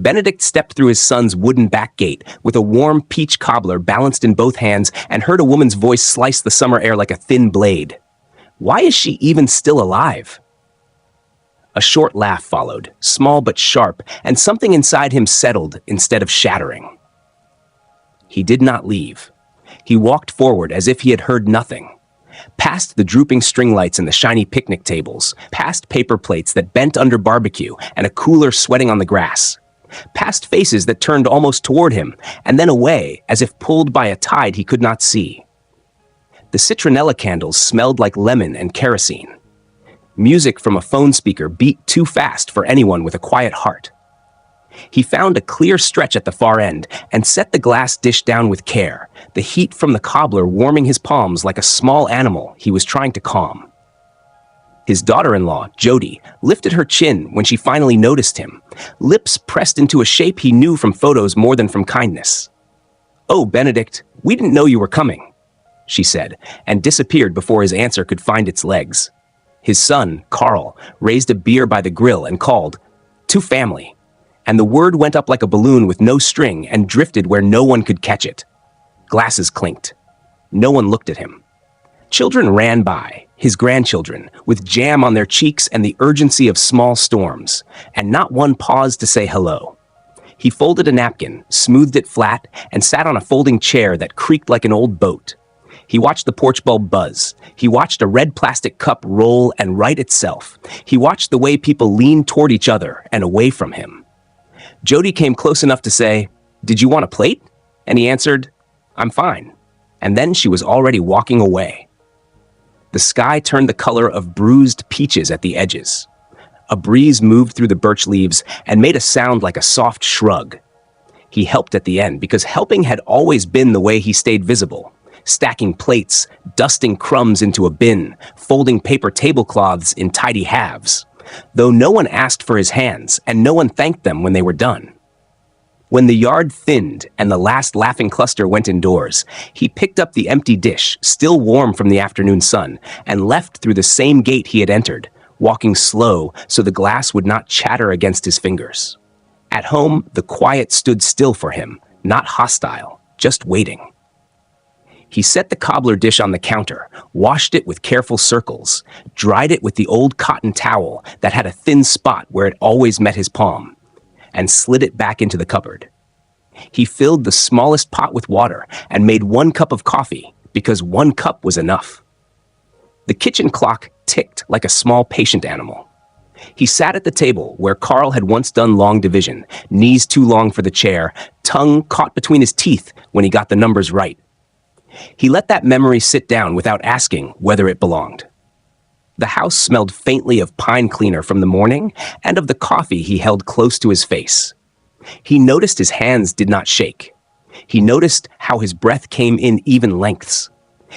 Benedict stepped through his son's wooden back gate with a warm peach cobbler balanced in both hands and heard a woman's voice slice the summer air like a thin blade. Why is she even still alive? A short laugh followed, small but sharp, and something inside him settled instead of shattering. He did not leave. He walked forward as if he had heard nothing. Past the drooping string lights and the shiny picnic tables, past paper plates that bent under barbecue and a cooler sweating on the grass, past faces that turned almost toward him and then away as if pulled by a tide he could not see. The citronella candles smelled like lemon and kerosene. Music from a phone speaker beat too fast for anyone with a quiet heart. He found a clear stretch at the far end and set the glass dish down with care, the heat from the cobbler warming his palms like a small animal he was trying to calm. His daughter-in-law, Jody, lifted her chin when she finally noticed him, lips pressed into a shape he knew from photos more than from kindness. "Oh, Benedict, we didn't know you were coming," she said, and disappeared before his answer could find its legs. His son, Carl, raised a beer by the grill and called, "To family," and the word went up like a balloon with no string and drifted where no one could catch it. Glasses clinked. No one looked at him. Children ran by, his grandchildren, with jam on their cheeks and the urgency of small storms, and not one paused to say hello. He folded a napkin, smoothed it flat, and sat on a folding chair that creaked like an old boat. He watched the porch bulb buzz. He watched a red plastic cup roll and right itself. He watched the way people leaned toward each other and away from him. Jody came close enough to say, "Did you want a plate?" And he answered, "I'm fine." And then she was already walking away. The sky turned the color of bruised peaches at the edges. A breeze moved through the birch leaves and made a sound like a soft shrug. He helped at the end because helping had always been the way he stayed visible. Stacking plates, dusting crumbs into a bin, folding paper tablecloths in tidy halves, though no one asked for his hands and no one thanked them when they were done. When the yard thinned and the last laughing cluster went indoors, he picked up the empty dish, still warm from the afternoon sun, and left through the same gate he had entered, walking slow so the glass would not chatter against his fingers. At home, the quiet stood still for him, not hostile, just waiting. He set the cobbler dish on the counter, washed it with careful circles, dried it with the old cotton towel that had a thin spot where it always met his palm, and slid it back into the cupboard. He filled the smallest pot with water and made 1 cup of coffee because 1 cup was enough. The kitchen clock ticked like a small patient animal. He sat at the table where Carl had once done long division, knees too long for the chair, tongue caught between his teeth when he got the numbers right. He let that memory sit down without asking whether it belonged. The house smelled faintly of pine cleaner from the morning and of the coffee he held close to his face. He noticed his hands did not shake. He noticed how his breath came in even lengths.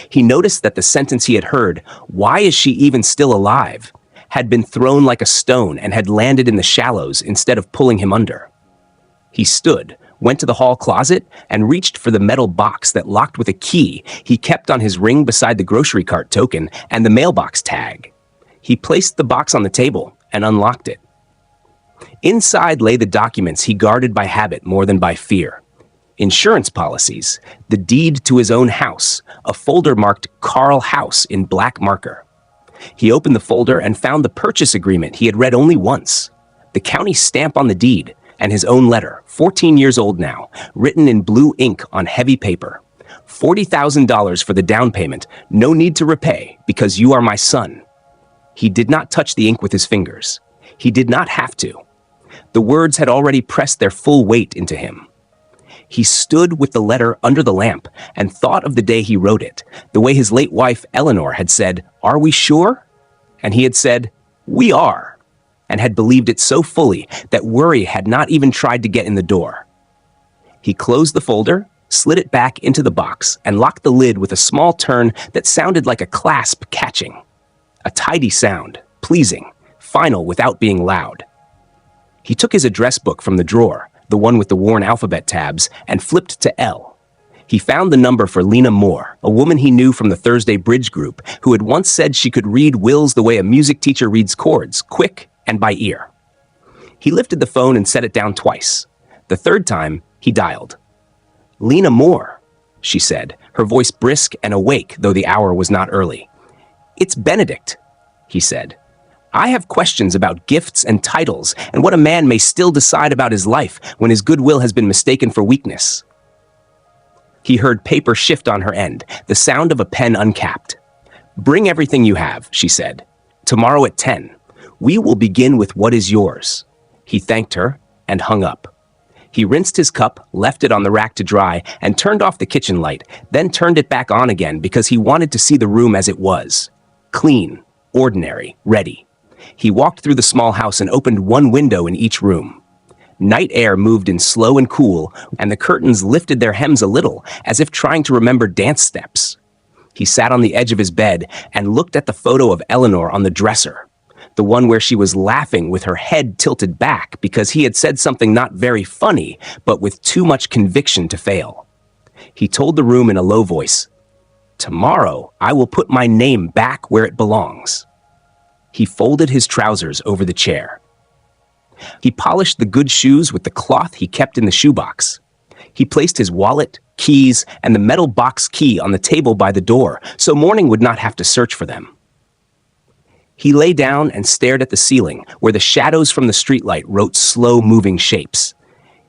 He noticed that the sentence he had heard, "Why is she even still alive?" had been thrown like a stone and had landed in the shallows instead of pulling him under. He stood, went to the hall closet, and reached for the metal box that locked with a key he kept on his ring beside the grocery cart token and the mailbox tag. He placed the box on the table and unlocked it. Inside lay the documents he guarded by habit more than by fear. Insurance policies, the deed to his own house, a folder marked Carl House in black marker. He opened the folder and found the purchase agreement he had read only once, the county stamp on the deed, and his own letter, 14 years old now, written in blue ink on heavy paper. $40,000 for the down payment, no need to repay, because you are my son. He did not touch the ink with his fingers. He did not have to. The words had already pressed their full weight into him. He stood with the letter under the lamp and thought of the day he wrote it, the way his late wife, Eleanor, had said, "Are we sure?" And he had said, "We are," and had believed it so fully that worry had not even tried to get in the door. He closed the folder, slid it back into the box, and locked the lid with a small turn that sounded like a clasp catching. A tidy sound, pleasing, final without being loud. He took his address book from the drawer, the one with the worn alphabet tabs, and flipped to L. He found the number for Lena Moore, a woman he knew from the Thursday Bridge group, who had once said she could read wills the way a music teacher reads chords, quick and by ear. He lifted the phone and set it down twice. The third time, he dialed. "Lena Moore," she said, her voice brisk and awake, though the hour was not early. "It's Benedict," he said. "I have questions about gifts and titles and what a man may still decide about his life when his goodwill has been mistaken for weakness." He heard paper shift on her end, the sound of a pen uncapped. "Bring everything you have," she said. "Tomorrow at 10. We will begin with what is yours." He thanked her and hung up. He rinsed his cup, left it on the rack to dry, and turned off the kitchen light, then turned it back on again because he wanted to see the room as it was. Clean, ordinary, ready. He walked through the small house and opened one window in each room. Night air moved in slow and cool, and the curtains lifted their hems a little, as if trying to remember dance steps. He sat on the edge of his bed and looked at the photo of Eleanor on the dresser, the one where she was laughing with her head tilted back because he had said something not very funny, but with too much conviction to fail. He told the room in a low voice, "Tomorrow, I will put my name back where it belongs." He folded his trousers over the chair. He polished the good shoes with the cloth he kept in the shoebox. He placed his wallet, keys, and the metal box key on the table by the door so morning would not have to search for them. He lay down and stared at the ceiling, where the shadows from the streetlight wrote slow-moving shapes.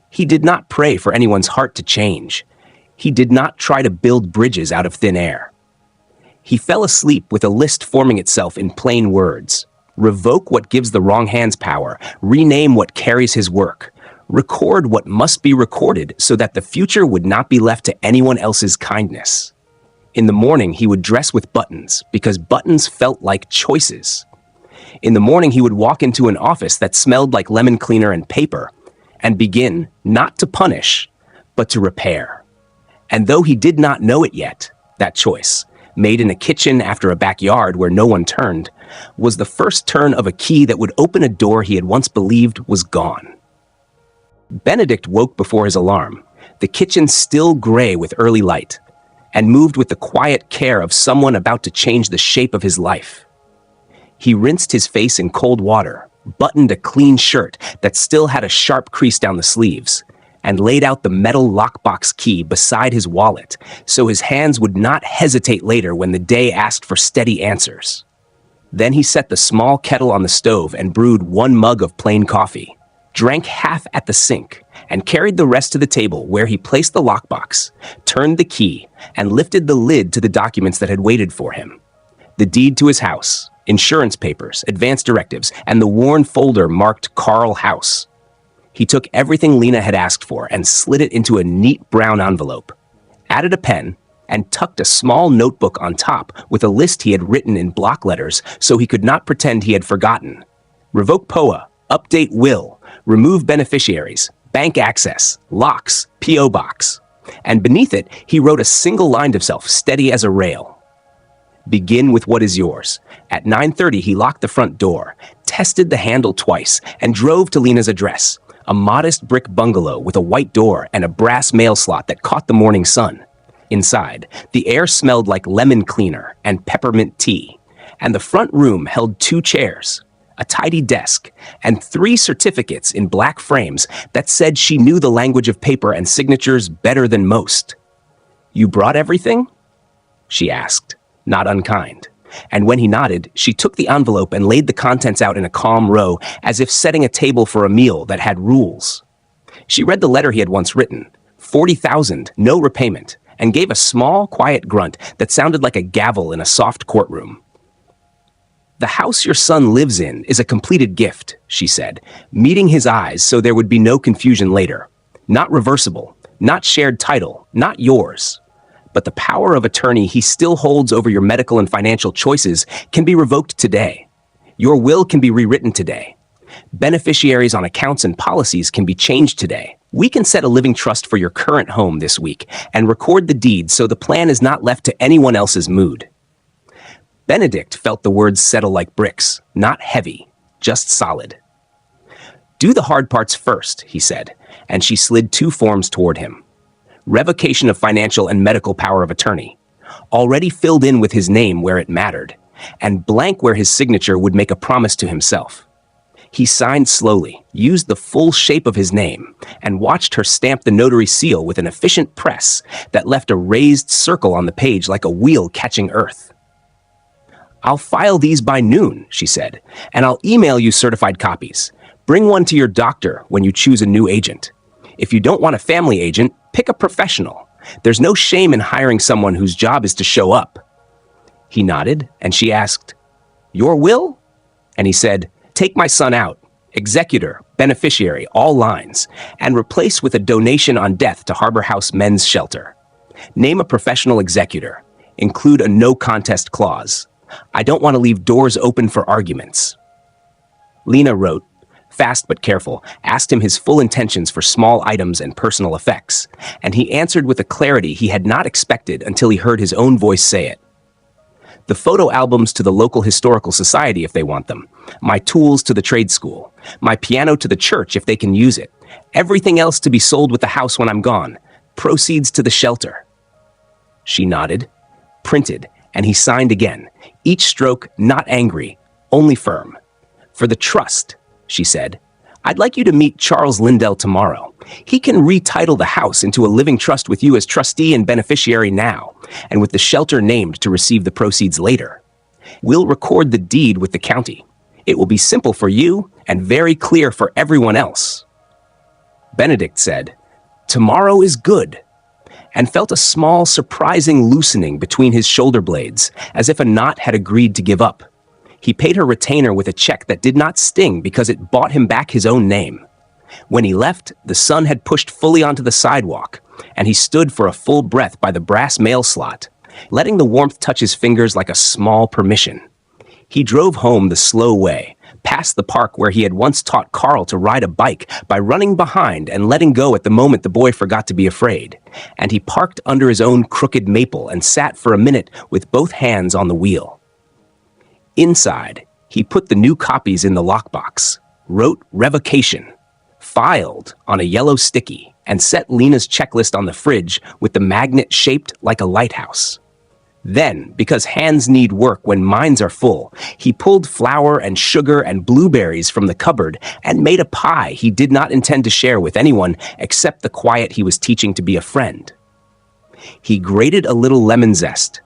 He did not pray for anyone's heart to change. He did not try to build bridges out of thin air. He fell asleep with a list forming itself in plain words. Revoke what gives the wrong hands power. Rename what carries his work. Record what must be recorded so that the future would not be left to anyone else's kindness. In the morning, he would dress with buttons because buttons felt like choices. In the morning, he would walk into an office that smelled like lemon cleaner and paper and begin not to punish, but to repair. And though he did not know it yet, that choice, made in a kitchen after a backyard where no one turned, was the first turn of a key that would open a door he had once believed was gone. Benedict woke before his alarm, the kitchen still gray with early light, and moved with the quiet care of someone about to change the shape of his life. He rinsed his face in cold water, buttoned a clean shirt that still had a sharp crease down the sleeves, and laid out the metal lockbox key beside his wallet so his hands would not hesitate later when the day asked for steady answers. Then he set the small kettle on the stove and brewed 1 mug of plain coffee, drank half at the sink, and carried the rest to the table where he placed the lockbox, turned the key, and lifted the lid to the documents that had waited for him. The deed to his house, insurance papers, advance directives, and the worn folder marked Carl House. He took everything Lena had asked for and slid it into a neat brown envelope, added a pen, and tucked a small notebook on top with a list he had written in block letters so he could not pretend he had forgotten. Revoke POA, update will, remove beneficiaries, bank access, locks, P.O. box. And beneath it, he wrote a single line to himself, steady as a rail. Begin with what is yours. At 9:30, he locked the front door, tested the handle twice, and drove to Lena's address, a modest brick bungalow with a white door and a brass mail slot that caught the morning sun. Inside, the air smelled like lemon cleaner and peppermint tea, and the front room held 2 chairs, a tidy desk, and 3 certificates in black frames that said she knew the language of paper and signatures better than most. "You brought everything?" she asked, not unkind. And when he nodded, she took the envelope and laid the contents out in a calm row, as if setting a table for a meal that had rules. She read the letter he had once written, 40,000, no repayment, and gave a small, quiet grunt that sounded like a gavel in a soft courtroom. "The house your son lives in is a completed gift," she said, meeting his eyes so there would be no confusion later. "Not reversible, not shared title, not yours. But the power of attorney he still holds over your medical and financial choices can be revoked today. Your will can be rewritten today. Beneficiaries on accounts and policies can be changed today. We can set a living trust for your current home this week and record the deed so the plan is not left to anyone else's mood." Benedict felt the words settle like bricks, not heavy, just solid. "Do the hard parts first," he said, and she slid 2 forms toward him. Revocation of financial and medical power of attorney, already filled in with his name where it mattered, and blank where his signature would make a promise to himself. He signed slowly, used the full shape of his name, and watched her stamp the notary seal with an efficient press that left a raised circle on the page like a wheel catching earth. "I'll file these by noon," she said, "and I'll email you certified copies. Bring one to your doctor when you choose a new agent. If you don't want a family agent, pick a professional. There's no shame in hiring someone whose job is to show up." He nodded, and she asked, "Your will?" And he said, "Take my son out, executor, beneficiary, all lines, and replace with a donation on death to Harbor House Men's Shelter. Name a professional executor. Include a no contest clause. I don't want to leave doors open for arguments." Lena wrote, fast but careful, asked him his full intentions for small items and personal effects, and he answered with a clarity he had not expected until he heard his own voice say it. "The photo albums to the local historical society if they want them, my tools to the trade school, my piano to the church if they can use it, everything else to be sold with the house when I'm gone, proceeds to the shelter." She nodded, printed, and he signed again, each stroke not angry, only firm. "For the trust," she said, "I'd like you to meet Charles Lindell tomorrow. He can retitle the house into a living trust with you as trustee and beneficiary now, and with the shelter named to receive the proceeds later. We'll record the deed with the county. It will be simple for you and very clear for everyone else." Benedict said, "Tomorrow is good," and felt a small, surprising loosening between his shoulder blades, as if a knot had agreed to give up. He paid her retainer with a check that did not sting because it bought him back his own name. When he left, the sun had pushed fully onto the sidewalk, and he stood for a full breath by the brass mail slot, letting the warmth touch his fingers like a small permission. He drove home the slow way, past the park where he had once taught Carl to ride a bike by running behind and letting go at the moment the boy forgot to be afraid, and he parked under his own crooked maple and sat for a minute with both hands on the wheel. Inside, he put the new copies in the lockbox, wrote revocation, filed on a yellow sticky, and set Lena's checklist on the fridge with the magnet shaped like a lighthouse. Then, because hands need work when minds are full, he pulled flour and sugar and blueberries from the cupboard and made a pie he did not intend to share with anyone except the quiet he was teaching to be a friend. He grated a little lemon zest,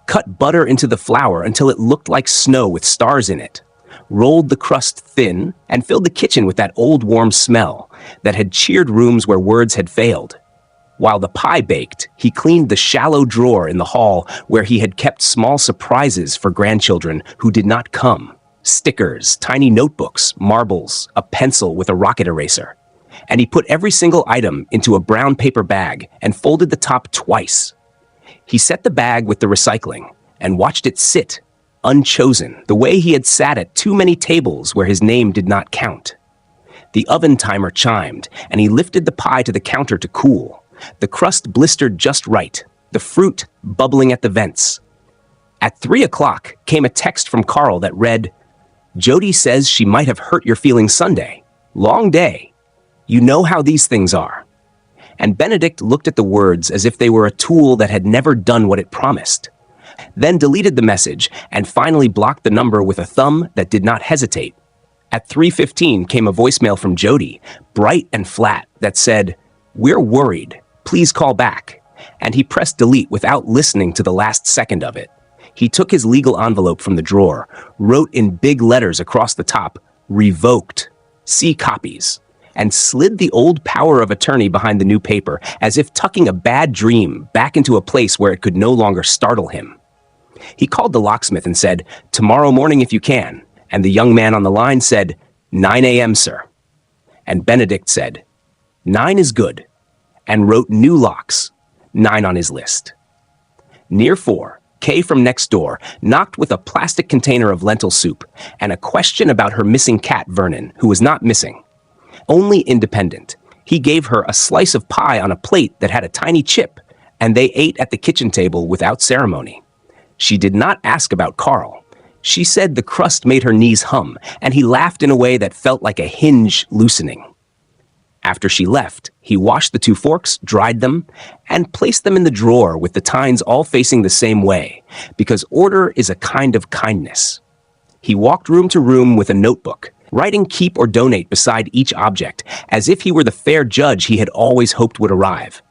cut butter into the flour until it looked like snow with stars in it, rolled the crust thin, and filled the kitchen with that old warm smell that had cheered rooms where words had failed. While the pie baked, he cleaned the shallow drawer in the hall where he had kept small surprises for grandchildren who did not come. Stickers, tiny notebooks, marbles, a pencil with a rocket eraser. And he put every single item into a brown paper bag and folded the top twice. He set the bag with the recycling and watched it sit, unchosen, the way he had sat at too many tables where his name did not count. The oven timer chimed, and he lifted the pie to the counter to cool. The crust blistered just right, the fruit bubbling at the vents. At 3 o'clock came a text from Carl that read, "Jody says she might have hurt your feelings Sunday. Long day. You know how these things are." And Benedict looked at the words as if they were a tool that had never done what it promised, then deleted the message and finally blocked the number with a thumb that did not hesitate. At 3:15 came a voicemail from Jody, bright and flat, that said, "We're worried. Please call back." And he pressed delete without listening to the last second of it. He took his legal envelope from the drawer, wrote in big letters across the top, "Revoked. See copies," and slid the old power of attorney behind the new paper, as if tucking a bad dream back into a place where it could no longer startle him. He called the locksmith and said, "Tomorrow morning if you can," and the young man on the line said, 9 a.m., sir. And Benedict said, 9 is good, and wrote new locks, 9 on his list. Near 4, Kay from next door knocked with a plastic container of lentil soup and a question about her missing cat, Vernon, who was not missing, only independent. He gave her a slice of pie on a plate that had a tiny chip, and they ate at the kitchen table without ceremony. She did not ask about Carl. She said the crust made her knees hum, and he laughed in a way that felt like a hinge loosening. After she left, he washed the 2 forks, dried them, and placed them in the drawer with the tines all facing the same way, because order is a kind of kindness. He walked room to room with a notebook, writing keep or donate beside each object, as if he were the fair judge he had always hoped would arrive.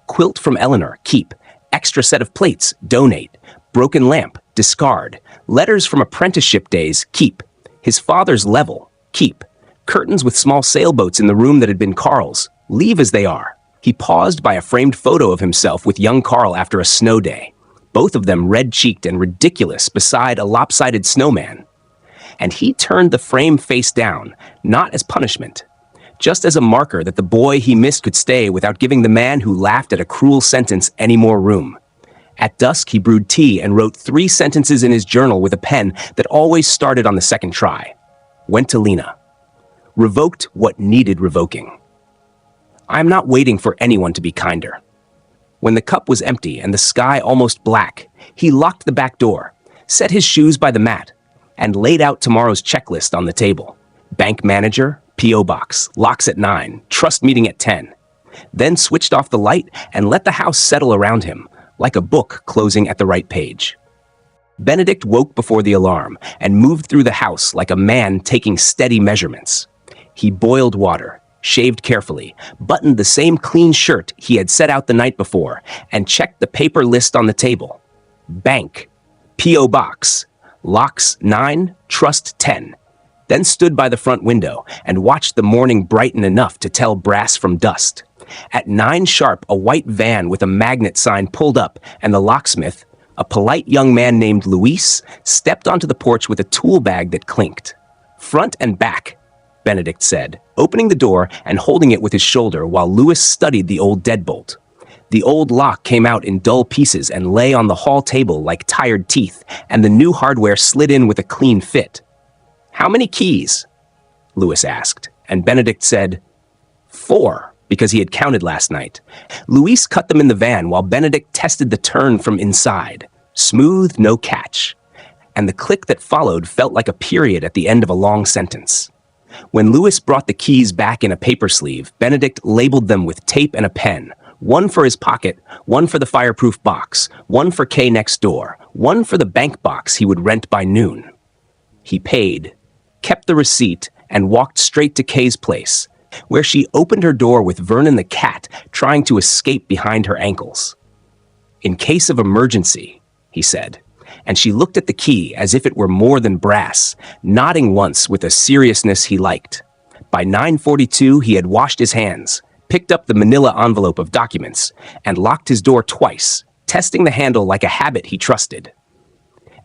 Quilt from Eleanor, keep. Extra set of plates, donate. Broken lamp, discard. Letters from apprenticeship days, keep. His father's level, keep. Curtains with small sailboats in the room that had been Carl's, leave as they are. He paused by a framed photo of himself with young Carl after a snow day, both of them red-cheeked and ridiculous beside a lopsided snowman. And he turned the frame face down, not as punishment, just as a marker that the boy he missed could stay without giving the man who laughed at a cruel sentence any more room. At dusk, he brewed tea and wrote 3 sentences in his journal with a pen that always started on the second try. Went to Lena. Revoked what needed revoking. I am not waiting for anyone to be kinder. When the cup was empty and the sky almost black, he locked the back door, set his shoes by the mat, and laid out tomorrow's checklist on the table. Bank manager, P.O. box, locks at 9, trust meeting at 10. Then switched off the light and let the house settle around him, like a book closing at the right page. Benedict woke before the alarm and moved through the house like a man taking steady measurements. He boiled water, shaved carefully, buttoned the same clean shirt he had set out the night before, and checked the paper list on the table. Bank, P.O. box, locks 9, trust 10. Then stood by the front window and watched the morning brighten enough to tell brass from dust. At 9 sharp, a white van with a magnet sign pulled up, and the locksmith, a polite young man named Luis, stepped onto the porch with a tool bag that clinked. Front and back, Benedict said, opening the door and holding it with his shoulder while Louis studied the old deadbolt. The old lock came out in dull pieces and lay on the hall table like tired teeth, and the new hardware slid in with a clean fit. How many keys? Louis asked, and Benedict said, 4, because he had counted last night. Luis cut them in the van while Benedict tested the turn from inside. Smooth, no catch. And the click that followed felt like a period at the end of a long sentence. When Louis brought the keys back in a paper sleeve, Benedict labeled them with tape and a pen. 1 for his pocket, 1 for the fireproof box, 1 for Kay next door, 1 for the bank box he would rent by noon. He paid, kept the receipt, and walked straight to Kay's place, where she opened her door with Vernon the cat trying to escape behind her ankles. In case of emergency, he said, and she looked at the key as if it were more than brass, nodding once with a seriousness he liked. By 9:42, he had washed his hands, picked up the manila envelope of documents, and locked his door twice, testing the handle like a habit he trusted.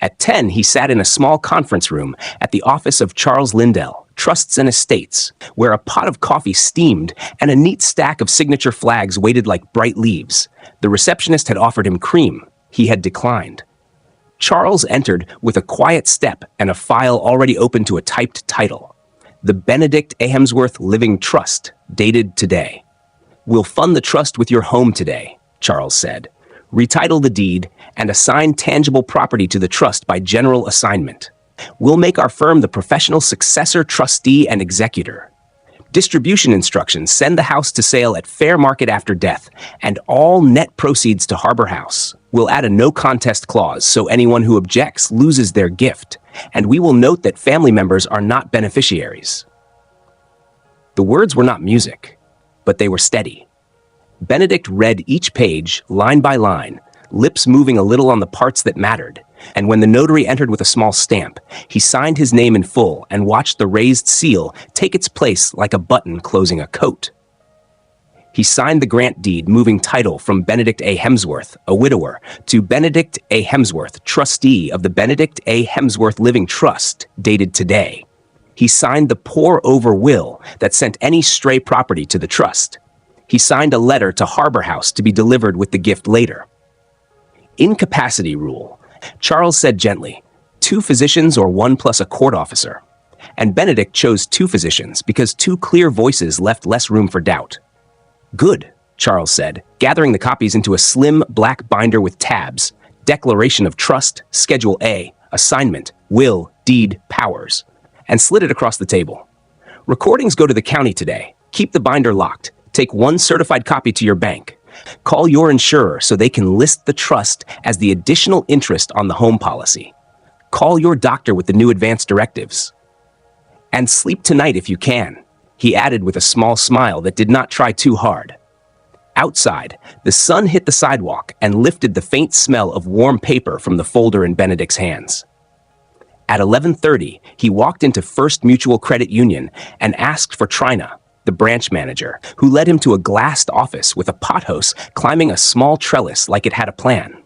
At 10, he sat in a small conference room at the office of Charles Lindell, Trusts and Estates, where a pot of coffee steamed and a neat stack of signature flags waited like bright leaves. The receptionist had offered him cream. He had declined. Charles entered with a quiet step and a file already open to a typed title. The Benedict A. Hemsworth Living Trust, dated today. We'll fund the trust with your home today, Charles said. Retitle the deed and assign tangible property to the trust by general assignment. We'll make our firm the professional successor, trustee, and executor. Distribution instructions: send the house to sale at fair market after death, and all net proceeds to Harbor House. We'll add a no contest clause so anyone who objects loses their gift, and we will note that family members are not beneficiaries. The words were not music, but they were steady. Benedict read each page, line by line, lips moving a little on the parts that mattered, and when the notary entered with a small stamp, he signed his name in full and watched the raised seal take its place like a button closing a coat. He signed the grant deed moving title from Benedict A. Hemsworth, a widower, to Benedict A. Hemsworth, trustee of the Benedict A. Hemsworth Living Trust, dated today. He signed the pour-over will that sent any stray property to the trust. He signed a letter to Harbor House to be delivered with the gift later. Incapacity rule. Charles said gently, 2 physicians or 1 plus a court officer. And Benedict chose 2 physicians because 2 clear voices left less room for doubt. Good, Charles said, gathering the copies into a slim black binder with tabs. Declaration of Trust, Schedule A, Assignment, Will, Deed, Powers, and slid it across the table. Recordings go to the county today. Keep the binder locked. Take 1 certified copy to your bank. Call your insurer so they can list the trust as the additional interest on the home policy. Call your doctor with the new advance directives. And sleep tonight if you can, he added with a small smile that did not try too hard. Outside, the sun hit the sidewalk and lifted the faint smell of warm paper from the folder in Benedict's hands. At 11:30, he walked into First Mutual Credit Union and asked for Trina, the branch manager, who led him to a glassed office with a pothose climbing a small trellis like it had a plan.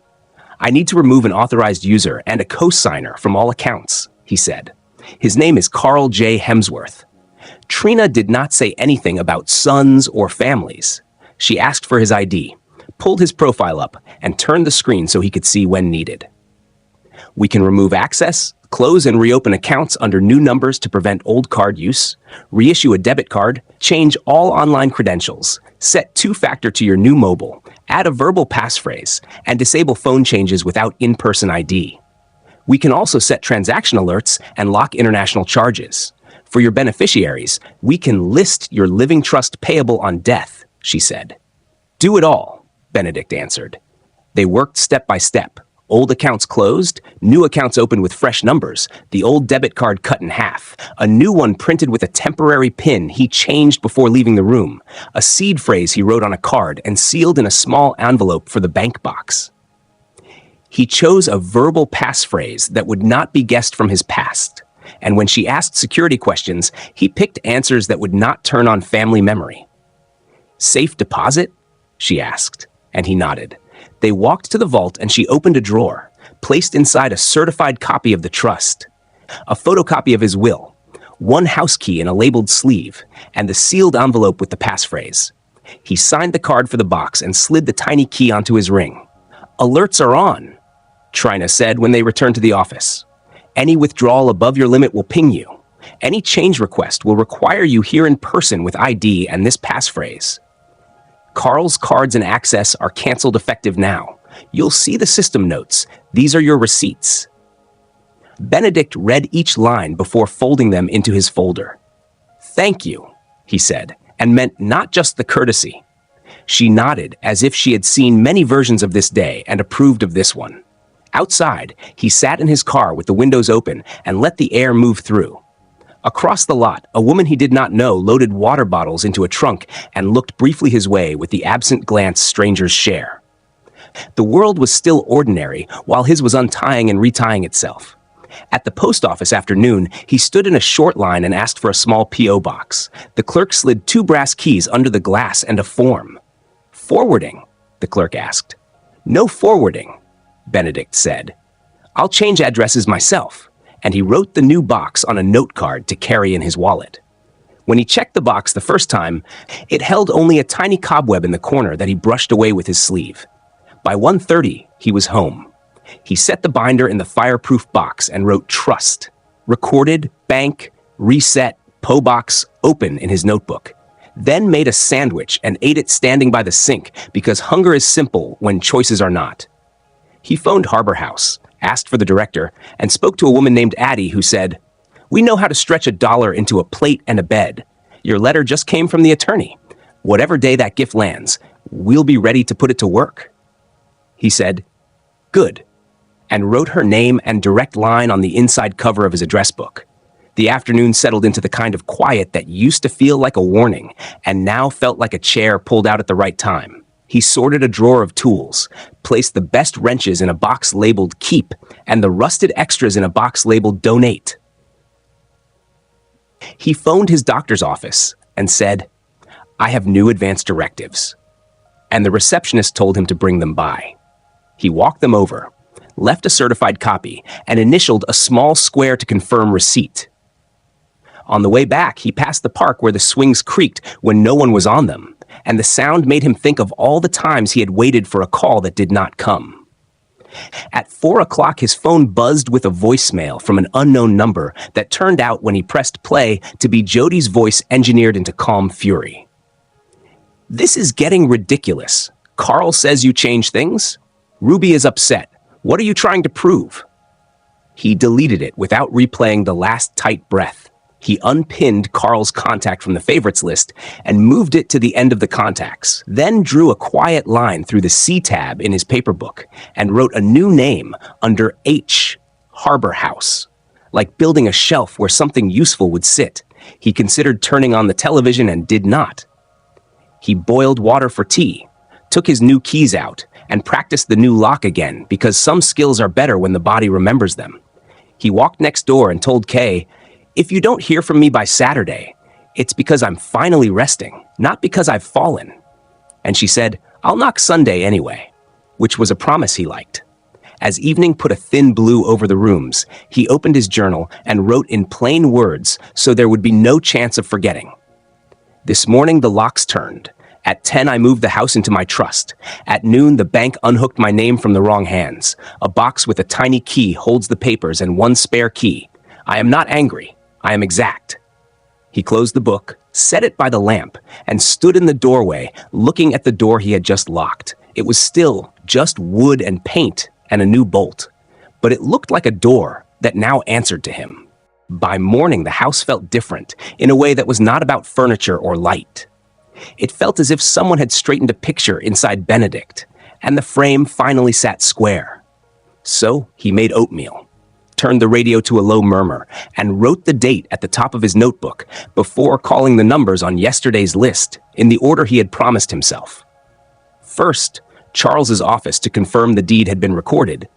"I need to remove an authorized user and a co-signer from all accounts," he said. "His name is Carl J. Hemsworth." Trina did not say anything about sons or families. She asked for his ID, pulled his profile up, and turned the screen so he could see when needed. "We can remove access, close and reopen accounts under new numbers to prevent old card use, reissue a debit card, change all online credentials, set two-factor to your new mobile, add a verbal passphrase, and disable phone changes without in-person ID. We can also set transaction alerts and lock international charges. For your beneficiaries, we can list your living trust payable on death," she said. "Do it all," Benedict answered. They worked step by step. Old accounts closed, new accounts opened with fresh numbers, the old debit card cut in half, a new one printed with a temporary pin he changed before leaving the room, a seed phrase he wrote on a card and sealed in a small envelope for the bank box. He chose a verbal passphrase that would not be guessed from his past, and when she asked security questions, he picked answers that would not turn on family memory. "Safe deposit?" she asked, and he nodded. They walked to the vault and she opened a drawer, placed inside a certified copy of the trust, a photocopy of his will, one house key in a labeled sleeve, and the sealed envelope with the passphrase. He signed the card for the box and slid the tiny key onto his ring. "Alerts are on," Trina said when they returned to the office. "Any withdrawal above your limit will ping you. Any change request will require you here in person with ID and this passphrase. Carl's cards and access are canceled effective now. You'll see the system notes. These are your receipts." Benedict read each line before folding them into his folder. "Thank you," he said, and meant not just the courtesy. She nodded as if she had seen many versions of this day and approved of this one. Outside, he sat in his car with the windows open and let the air move through. Across the lot, a woman he did not know loaded water bottles into a trunk and looked briefly his way with the absent glance strangers share. The world was still ordinary, while his was untying and retying itself. At the post office after noon, he stood in a short line and asked for a small P.O. box. The clerk slid 2 brass keys under the glass and a form. "Forwarding?" the clerk asked. "No forwarding," Benedict said. "I'll change addresses myself." And he wrote the new box on a note card to carry in his wallet. When he checked the box the first time, it held only a tiny cobweb in the corner that he brushed away with his sleeve. By 1:30, he was home. He set the binder in the fireproof box and wrote trust, recorded, bank, reset, PO box, open in his notebook. Then made a sandwich and ate it standing by the sink because hunger is simple when choices are not. He phoned Harbor House, asked for the director, and spoke to a woman named Addie who said, "We know how to stretch $1 into a plate and a bed. Your letter just came from the attorney. Whatever day that gift lands, we'll be ready to put it to work." He said, "Good," and wrote her name and direct line on the inside cover of his address book. The afternoon settled into the kind of quiet that used to feel like a warning and now felt like a chair pulled out at the right time. He sorted a drawer of tools, placed the best wrenches in a box labeled Keep and the rusted extras in a box labeled Donate. He phoned his doctor's office and said, "I have new advance directives." And the receptionist told him to bring them by. He walked them over, left a certified copy, and initialed a small square to confirm receipt. On the way back, he passed the park where the swings creaked when no one was on them, and the sound made him think of all the times he had waited for a call that did not come. At 4 o'clock, his phone buzzed with a voicemail from an unknown number that turned out, when he pressed play, to be Jody's voice engineered into calm fury. "This is getting ridiculous. Carl says you change things? Ruby is upset. What are you trying to prove?" He deleted it without replaying the last tight breath. He unpinned Carl's contact from the favorites list and moved it to the end of the contacts, then drew a quiet line through the C tab in his paper book and wrote a new name under H, Harbor House. like building a shelf where something useful would sit. He considered turning on the television and did not. He boiled water for tea, took his new keys out, and practiced the new lock again because some skills are better when the body remembers them. He walked next door and told Kay, "If you don't hear from me by Saturday, it's because I'm finally resting, not because I've fallen." And she said, "I'll knock Sunday anyway," which was a promise he liked. As evening put a thin blue over the rooms, he opened his journal and wrote in plain words so there would be no chance of forgetting. "This morning the locks turned. At 10 I moved the house into my trust. At noon the bank unhooked my name from the wrong hands. A box with a tiny key holds the papers and one spare key. I am not angry. I am exact." He closed the book, set it by the lamp, and stood in the doorway looking at the door he had just locked. It was still just wood and paint and a new bolt, but it looked like a door that now answered to him. By morning, the house felt different, in a way that was not about furniture or light. It felt as if someone had straightened a picture inside Benedict, and the frame finally sat square. So he made oatmeal, turned the radio to a low murmur, and wrote the date at the top of his notebook before calling the numbers on yesterday's list in the order he had promised himself. First, Charles's office to confirm the deed had been recorded,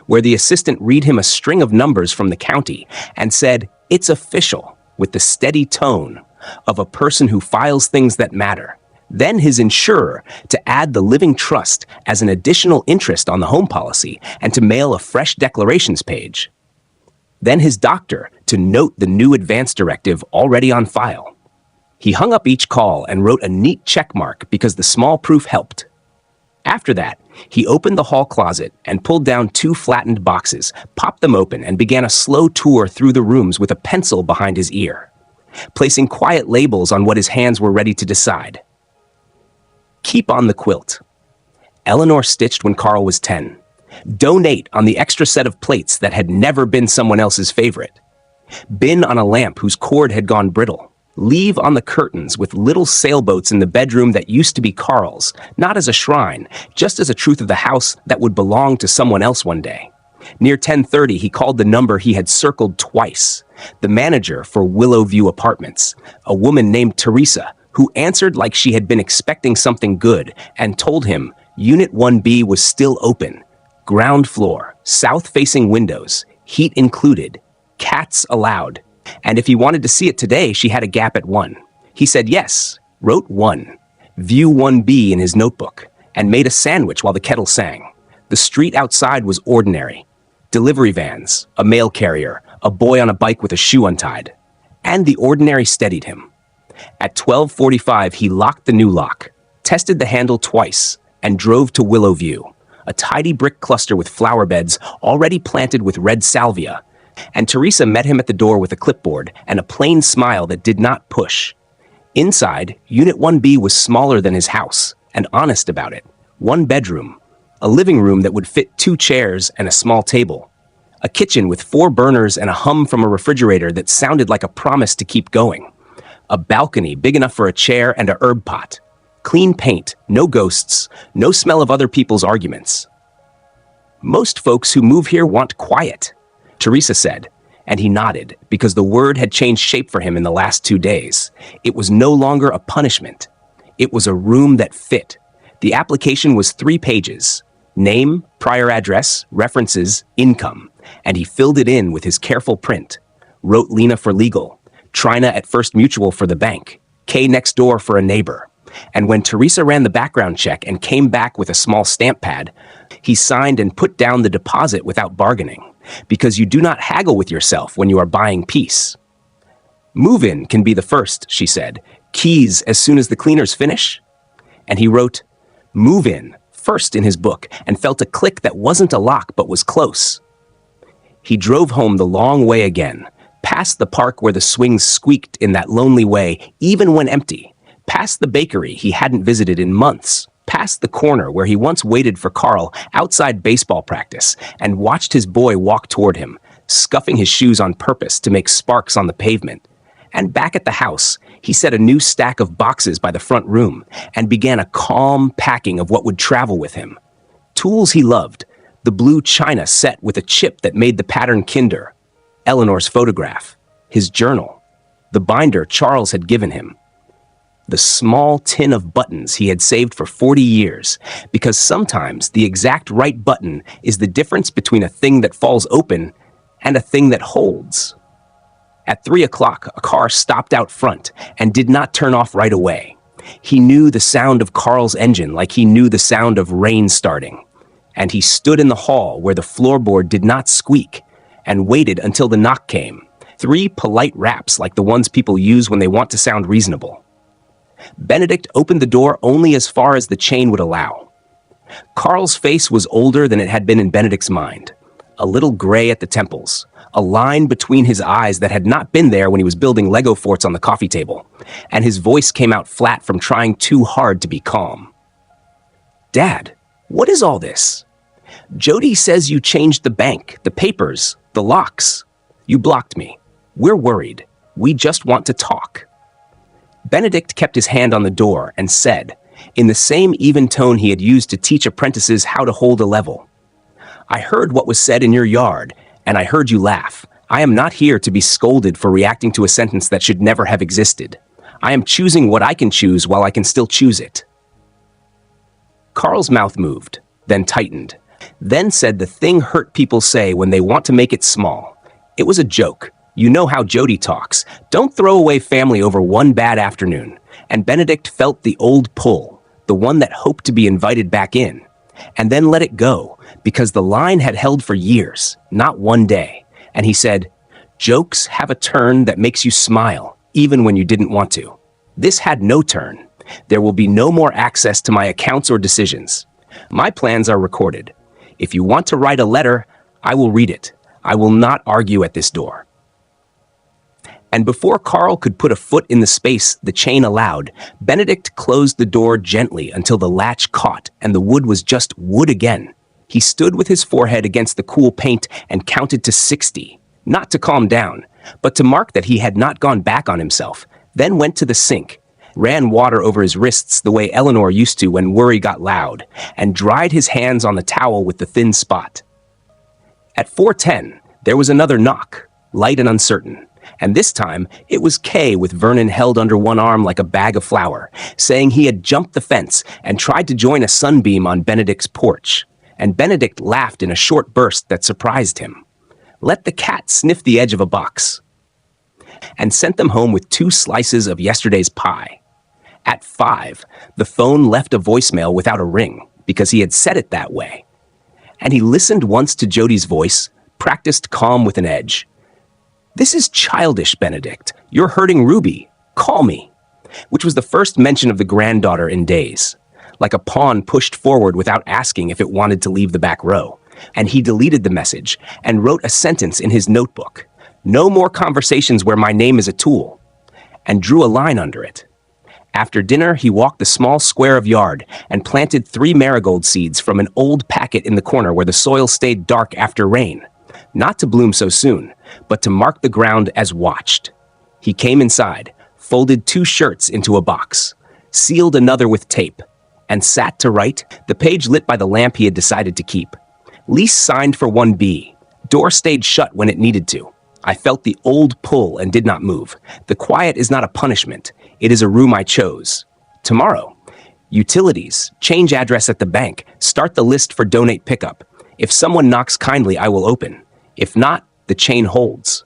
where the assistant read him a string of numbers from the county and said, "It's official," with the steady tone of a person who files things that matter. Then his insurer to add the living trust as an additional interest on the home policy and to mail a fresh declarations page. Then his doctor to note the new advance directive already on file. He hung up each call and wrote a neat check mark because the small proof helped. After that, he opened the hall closet and pulled down 2 flattened boxes, popped them open, and began a slow tour through the rooms with a pencil behind his ear, placing quiet labels on what his hands were ready to decide. Keep on the quilt. Eleanor stitched when Carl was 10. Donate on the extra set of plates that had never been someone else's favorite. Bin on a lamp whose cord had gone brittle. Leave on the curtains with little sailboats in the bedroom that used to be Carl's, not as a shrine, just as a truth of the house that would belong to someone else one day. Near 10:30, he called the number he had circled twice, the manager for Willow View Apartments, a woman named Teresa, who answered like she had been expecting something good, and told him Unit 1B was still open. Ground floor, south-facing windows, heat included, cats allowed. And if he wanted to see it today, she had a gap at 1. He said yes, wrote 1, view 1B in his notebook, and made a sandwich while the kettle sang. The street outside was ordinary. Delivery vans, a mail carrier, a boy on a bike with a shoe untied. And the ordinary steadied him. At 12:45, he locked the new lock, tested the handle twice, and drove to Willow View, a tidy brick cluster with flower beds already planted with red salvia. And Teresa met him at the door with a clipboard and a plain smile that did not push. Inside, Unit 1B was smaller than his house, and honest about it. 1 bedroom, a living room that would fit 2 chairs and a small table, a kitchen with 4 burners and a hum from a refrigerator that sounded like a promise to keep going, a balcony big enough for a chair and a herb pot, clean paint, no ghosts, no smell of other people's arguments. "Most folks who move here want quiet," Teresa said, and he nodded because the word had changed shape for him in the last 2 days. It was no longer a punishment. It was a room that fit. The application was 3 pages. Name, prior address, references, income. And he filled it in with his careful print. Wrote Lena for legal, Trina at First Mutual for the bank, Kay next door for a neighbor. And when Teresa ran the background check and came back with a small stamp pad, he signed and put down the deposit without bargaining, because you do not haggle with yourself when you are buying peace. "Move-in can be the first," she said. "Keys as soon as the cleaners finish?" And he wrote "move-in" first in his book and felt a click that wasn't a lock but was close. He drove home the long way again, past the park where the swings squeaked in that lonely way even when empty, past the bakery he hadn't visited in months, past the corner where he once waited for Carl outside baseball practice and watched his boy walk toward him, scuffing his shoes on purpose to make sparks on the pavement. And back at the house, he set a new stack of boxes by the front room and began a calm packing of what would travel with him. Tools he loved, the blue china set with a chip that made the pattern kinder, Eleanor's photograph, his journal, the binder Charles had given him, the small tin of buttons he had saved for 40 years, because sometimes the exact right button is the difference between a thing that falls open and a thing that holds. At 3 o'clock, a car stopped out front and did not turn off right away. He knew the sound of Carl's engine like he knew the sound of rain starting. And he stood in the hall where the floorboard did not squeak and waited until the knock came. 3 polite raps like the ones people use when they want to sound reasonable. Benedict opened the door only as far as the chain would allow. Carl's face was older than it had been in Benedict's mind, a little gray at the temples, a line between his eyes that had not been there when he was building Lego forts on the coffee table, and his voice came out flat from trying too hard to be calm. "Dad, what is all this? Jody says you changed the bank, the papers, the locks. You blocked me. We're worried. We just want to talk." Benedict kept his hand on the door and said, in the same even tone he had used to teach apprentices how to hold a level, "I heard what was said in your yard, and I heard you laugh. I am not here to be scolded for reacting to a sentence that should never have existed. I am choosing what I can choose while I can still choose it." Carl's mouth moved, then tightened, then said the thing hurt people say when they want to make it small. It was a joke. You know how Jody talks. Don't throw away family over one bad afternoon. And Benedict felt the old pull, the one that hoped to be invited back in, and then let it go, because the line had held for years, not one day. And he said, "Jokes have a turn that makes you smile, even when you didn't want to. This had no turn. There will be no more access to my accounts or decisions. My plans are recorded. If you want to write a letter, I will read it. I will not argue at this door." And before Carl could put a foot in the space the chain allowed, Benedict closed the door gently until the latch caught and the wood was just wood again. He stood with his forehead against the cool paint and counted to 60, not to calm down, but to mark that he had not gone back on himself, then went to the sink, ran water over his wrists the way Eleanor used to when worry got loud, and dried his hands on the towel with the thin spot. At 4:10, there was another knock, light and uncertain. And this time, it was Kay with Vernon held under one arm like a bag of flour, saying he had jumped the fence and tried to join a sunbeam on Benedict's porch. And Benedict laughed in a short burst that surprised him. Let the cat sniff the edge of a box. And sent them home with 2 slices of yesterday's pie. At 5, the phone left a voicemail without a ring, because he had set it that way. And he listened once to Jody's voice, practiced calm with an edge. "This is childish, Benedict. You're hurting Ruby. Call me." Which was the first mention of the granddaughter in days. Like a pawn pushed forward without asking if it wanted to leave the back row. And he deleted the message and wrote a sentence in his notebook. "No more conversations where my name is a tool." And drew a line under it. After dinner, he walked the small square of yard and planted 3 marigold seeds from an old packet in the corner where the soil stayed dark after rain. Not to bloom so soon, but to mark the ground as watched. He came inside, folded 2 shirts into a box, sealed another with tape, and sat to write, the page lit by the lamp he had decided to keep. Lease signed for 1B. Door stayed shut when it needed to. I felt the old pull and did not move. The quiet is not a punishment. It is a room I chose. Tomorrow. Utilities. Change address at the bank. Start the list for donate pickup. If someone knocks kindly, I will open. If not, the chain holds.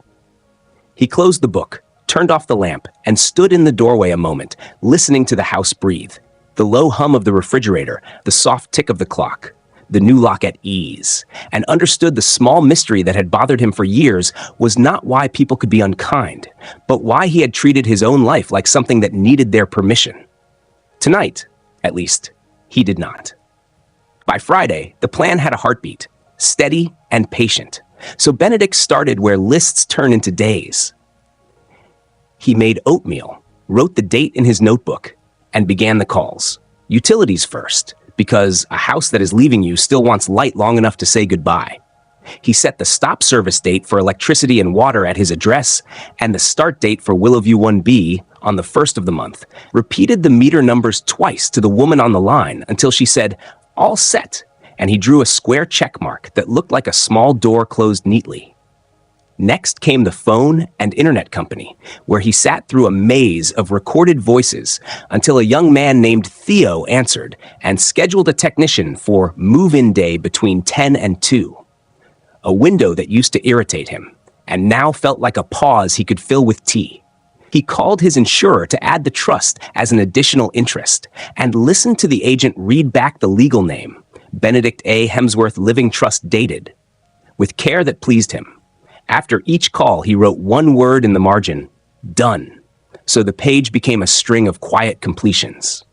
He closed the book, turned off the lamp, and stood in the doorway a moment, listening to the house breathe. The low hum of the refrigerator, the soft tick of the clock, the new lock at ease, and understood the small mystery that had bothered him for years was not why people could be unkind, but why he had treated his own life like something that needed their permission. Tonight, at least, he did not. By Friday, the plan had a heartbeat, steady and patient. So Benedict started where lists turn into days. He made oatmeal, wrote the date in his notebook, and began the calls. Utilities first, because a house that is leaving you still wants light long enough to say goodbye. He set the stop service date for electricity and water at his address and the start date for Willowview 1B on the 1st of the month, repeated the meter numbers twice to the woman on the line until she said, "All set," and he drew a square check mark that looked like a small door closed neatly. Next came the phone and internet company, where he sat through a maze of recorded voices until a young man named Theo answered and scheduled a technician for move-in day between 10 and 2. A window that used to irritate him, and now felt like a pause he could fill with tea. He called his insurer to add the trust as an additional interest, and listened to the agent read back the legal name, Benedict A. Hemsworth Living Trust dated, with care that pleased him. After each call, he wrote one word in the margin, done, so the page became a string of quiet completions.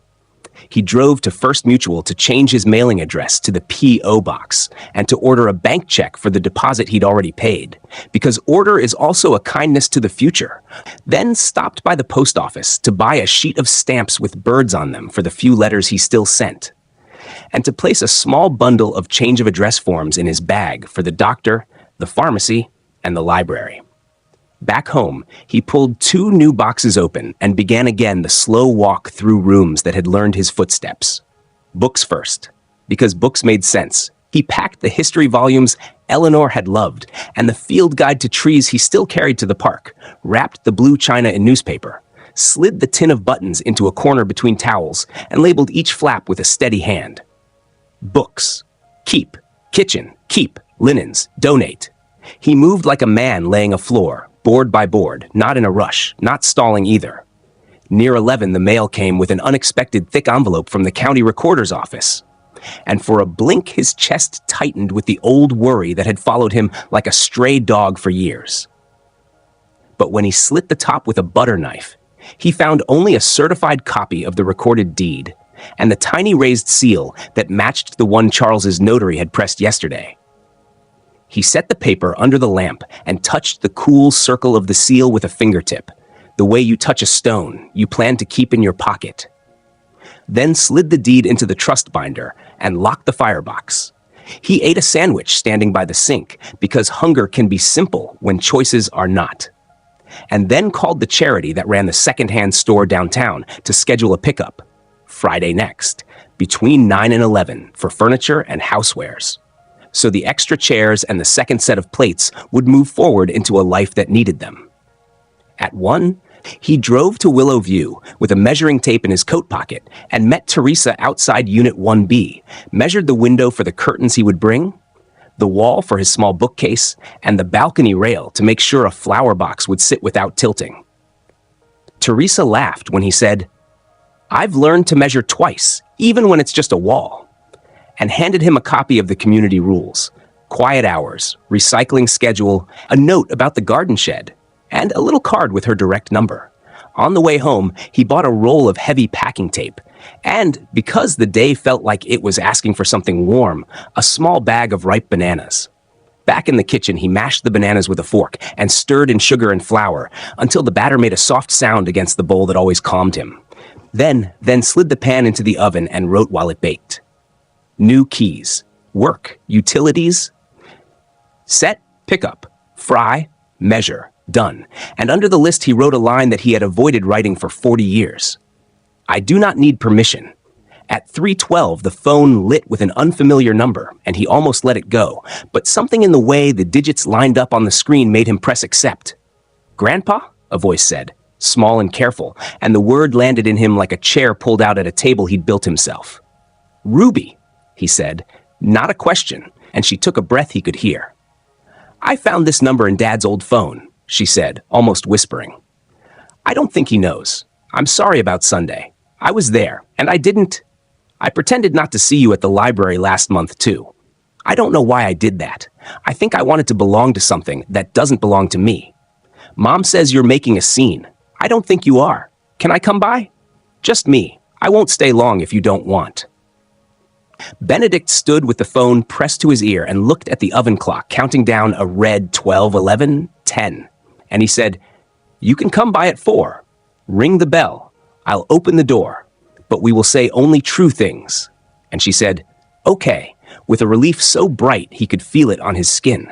He drove to First Mutual to change his mailing address to the P.O. box and to order a bank check for the deposit he'd already paid, because order is also a kindness to the future. Then stopped by the post office to buy a sheet of stamps with birds on them for the few letters he still sent, and to place a small bundle of change of address forms in his bag for the doctor, the pharmacy, and the library. Back home, he pulled 2 new boxes open and began again the slow walk through rooms that had learned his footsteps. Books first, because books made sense. He packed the history volumes Eleanor had loved and the field guide to trees he still carried to the park, wrapped the blue china in newspaper, slid the tin of buttons into a corner between towels, and labeled each flap with a steady hand. Books. Keep. Kitchen. Keep. Linens. Donate. He moved like a man laying a floor, board by board, not in a rush, not stalling either. Near 11, the mail came with an unexpected thick envelope from the county recorder's office. And for a blink, his chest tightened with the old worry that had followed him like a stray dog for years. But when he slit the top with a butter knife, he found only a certified copy of the recorded deed and the tiny raised seal that matched the one Charles's notary had pressed yesterday. He set the paper under the lamp and touched the cool circle of the seal with a fingertip, the way you touch a stone you plan to keep in your pocket. Then slid the deed into the trust binder and locked the firebox. He ate a sandwich standing by the sink because hunger can be simple when choices are not. And then called the charity that ran the secondhand store downtown to schedule a pickup, Friday next, between 9 and 11 for furniture and housewares, so the extra chairs and the second set of plates would move forward into a life that needed them. At 1, he drove to Willow View with a measuring tape in his coat pocket and met Teresa outside Unit 1B, measured the window for the curtains he would bring, the wall for his small bookcase, and the balcony rail to make sure a flower box would sit without tilting. Teresa laughed when he said, "I've learned to measure twice, even when it's just a wall," and handed him a copy of the community rules, quiet hours, recycling schedule, a note about the garden shed, and a little card with her direct number. On the way home, he bought a roll of heavy packing tape, and, because the day felt like it was asking for something warm, a small bag of ripe bananas. Back in the kitchen, he mashed the bananas with a fork and stirred in sugar and flour until the batter made a soft sound against the bowl that always calmed him. Then slid the pan into the oven and wrote while it baked. New keys, work, utilities, set, pickup, fry, measure, done. And under the list, he wrote a line that he had avoided writing for 40 years. I do not need permission. At 3:12, the phone lit with an unfamiliar number, and he almost let it go, but something in the way the digits lined up on the screen made him press accept. Grandpa? A voice said, small and careful, and the word landed in him like a chair pulled out at a table he'd built himself. Ruby, he said, not a question, and she took a breath he could hear. I found this number in Dad's old phone, she said, almost whispering. I don't think he knows. I'm sorry about Sunday. I was there, and I pretended not to see you at the library last month, too. I don't know why I did that. I think I wanted to belong to something that doesn't belong to me. Mom says you're making a scene. I don't think you are. Can I come by? Just me. I won't stay long if you don't want. Benedict stood with the phone pressed to his ear and looked at the oven clock, counting down a red 12, 11, 10. And he said, you can come by at 4. Ring the bell. I'll open the door, but we will say only true things. And she said, okay, with a relief so bright he could feel it on his skin.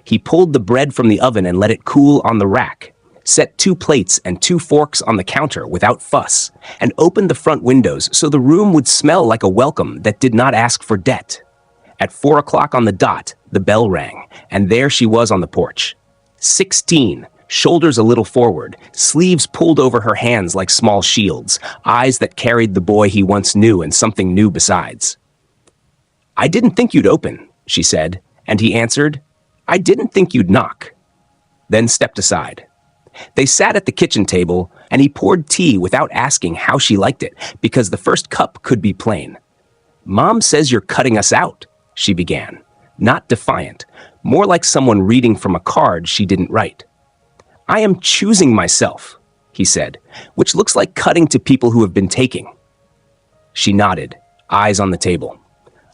He pulled the bread from the oven and let it cool on the rack, set 2 plates and 2 forks on the counter without fuss, and opened the front windows so the room would smell like a welcome that did not ask for debt. At 4 o'clock on the dot, the bell rang, and there she was on the porch. 16, shoulders a little forward, sleeves pulled over her hands like small shields, eyes that carried the boy he once knew and something new besides. "I didn't think you'd open," she said, and he answered, "I didn't think you'd knock," then stepped aside. They sat at the kitchen table, and he poured tea without asking how she liked it, because the first cup could be plain. "Mom says you're cutting us out," she began, not defiant, more like someone reading from a card she didn't write. "I am choosing myself," he said, which looks like cutting to people who have been taking. She nodded, eyes on the table.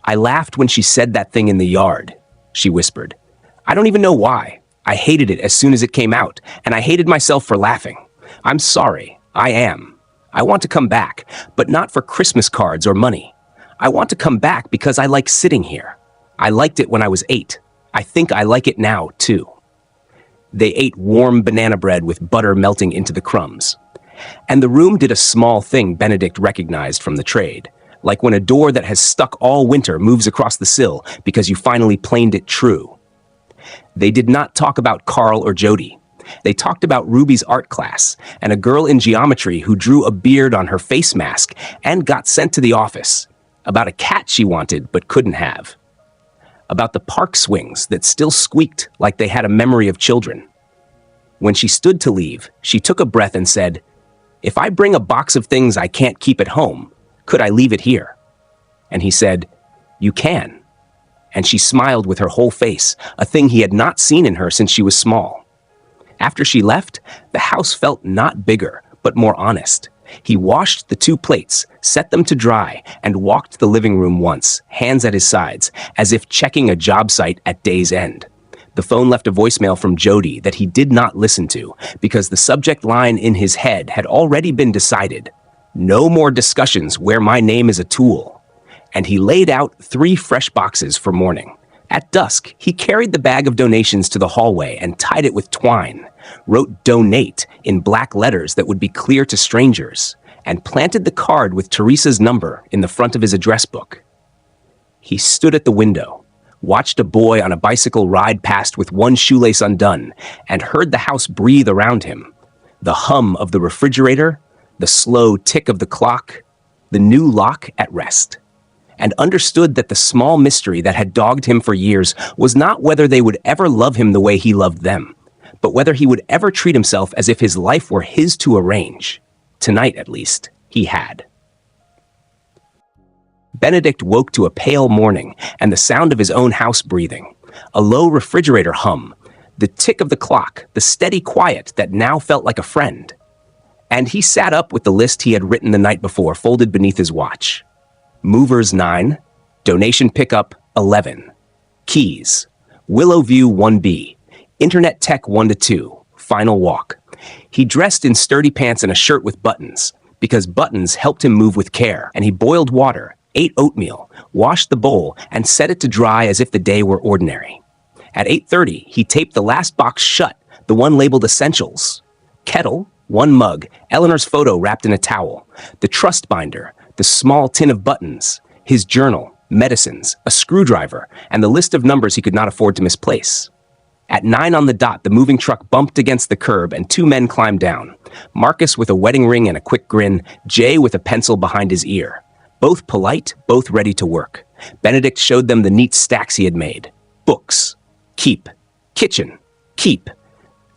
"I laughed when she said that thing in the yard," she whispered. "I don't even know why. I hated it as soon as it came out, and I hated myself for laughing. I'm sorry. I am. I want to come back, but not for Christmas cards or money. I want to come back because I like sitting here. I liked it when I was 8. I think I like it now, too." They ate warm banana bread with butter melting into the crumbs. And the room did a small thing Benedict recognized from the trade, like when a door that has stuck all winter moves across the sill because you finally planed it true. They did not talk about Carl or Jody. They talked about Ruby's art class and a girl in geometry who drew a beard on her face mask and got sent to the office, about a cat she wanted but couldn't have, about the park swings that still squeaked like they had a memory of children. When she stood to leave, she took a breath and said, "If I bring a box of things I can't keep at home, could I leave it here?" And he said, "You can." And she smiled with her whole face, a thing he had not seen in her since she was small. After she left, the house felt not bigger, but more honest. He washed the 2 plates, set them to dry, and walked the living room once, hands at his sides, as if checking a job site at day's end. The phone left a voicemail from Jody that he did not listen to, because the subject line in his head had already been decided. No more discussions where my name is a tool. And he laid out 3 fresh boxes for morning. At dusk, he carried the bag of donations to the hallway and tied it with twine, wrote "donate" in black letters that would be clear to strangers, and planted the card with Teresa's number in the front of his address book. He stood at the window, watched a boy on a bicycle ride past with one shoelace undone, and heard the house breathe around him. The hum of the refrigerator, the slow tick of the clock, the new lock at rest. And understood that the small mystery that had dogged him for years was not whether they would ever love him the way he loved them, but whether he would ever treat himself as if his life were his to arrange. Tonight, at least, he had. Benedict woke to a pale morning and the sound of his own house breathing, a low refrigerator hum, the tick of the clock, the steady quiet that now felt like a friend. And he sat up with the list he had written the night before folded beneath his watch. Movers 9, donation pickup 11, keys, Willow View 1B, internet tech 1 to 2, final walk. He dressed in sturdy pants and a shirt with buttons, because buttons helped him move with care, and he boiled water, ate oatmeal, washed the bowl, and set it to dry as if the day were ordinary. At 8:30, he taped the last box shut, the one labeled essentials. Kettle, 1 mug, Eleanor's photo wrapped in a towel, the trust binder, the small tin of buttons, his journal, medicines, a screwdriver, and the list of numbers he could not afford to misplace. At 9 on the dot, the moving truck bumped against the curb and 2 men climbed down. Marcus with a wedding ring and a quick grin, Jay with a pencil behind his ear. Both polite, both ready to work. Benedict showed them the neat stacks he had made. Books, keep. Kitchen, keep.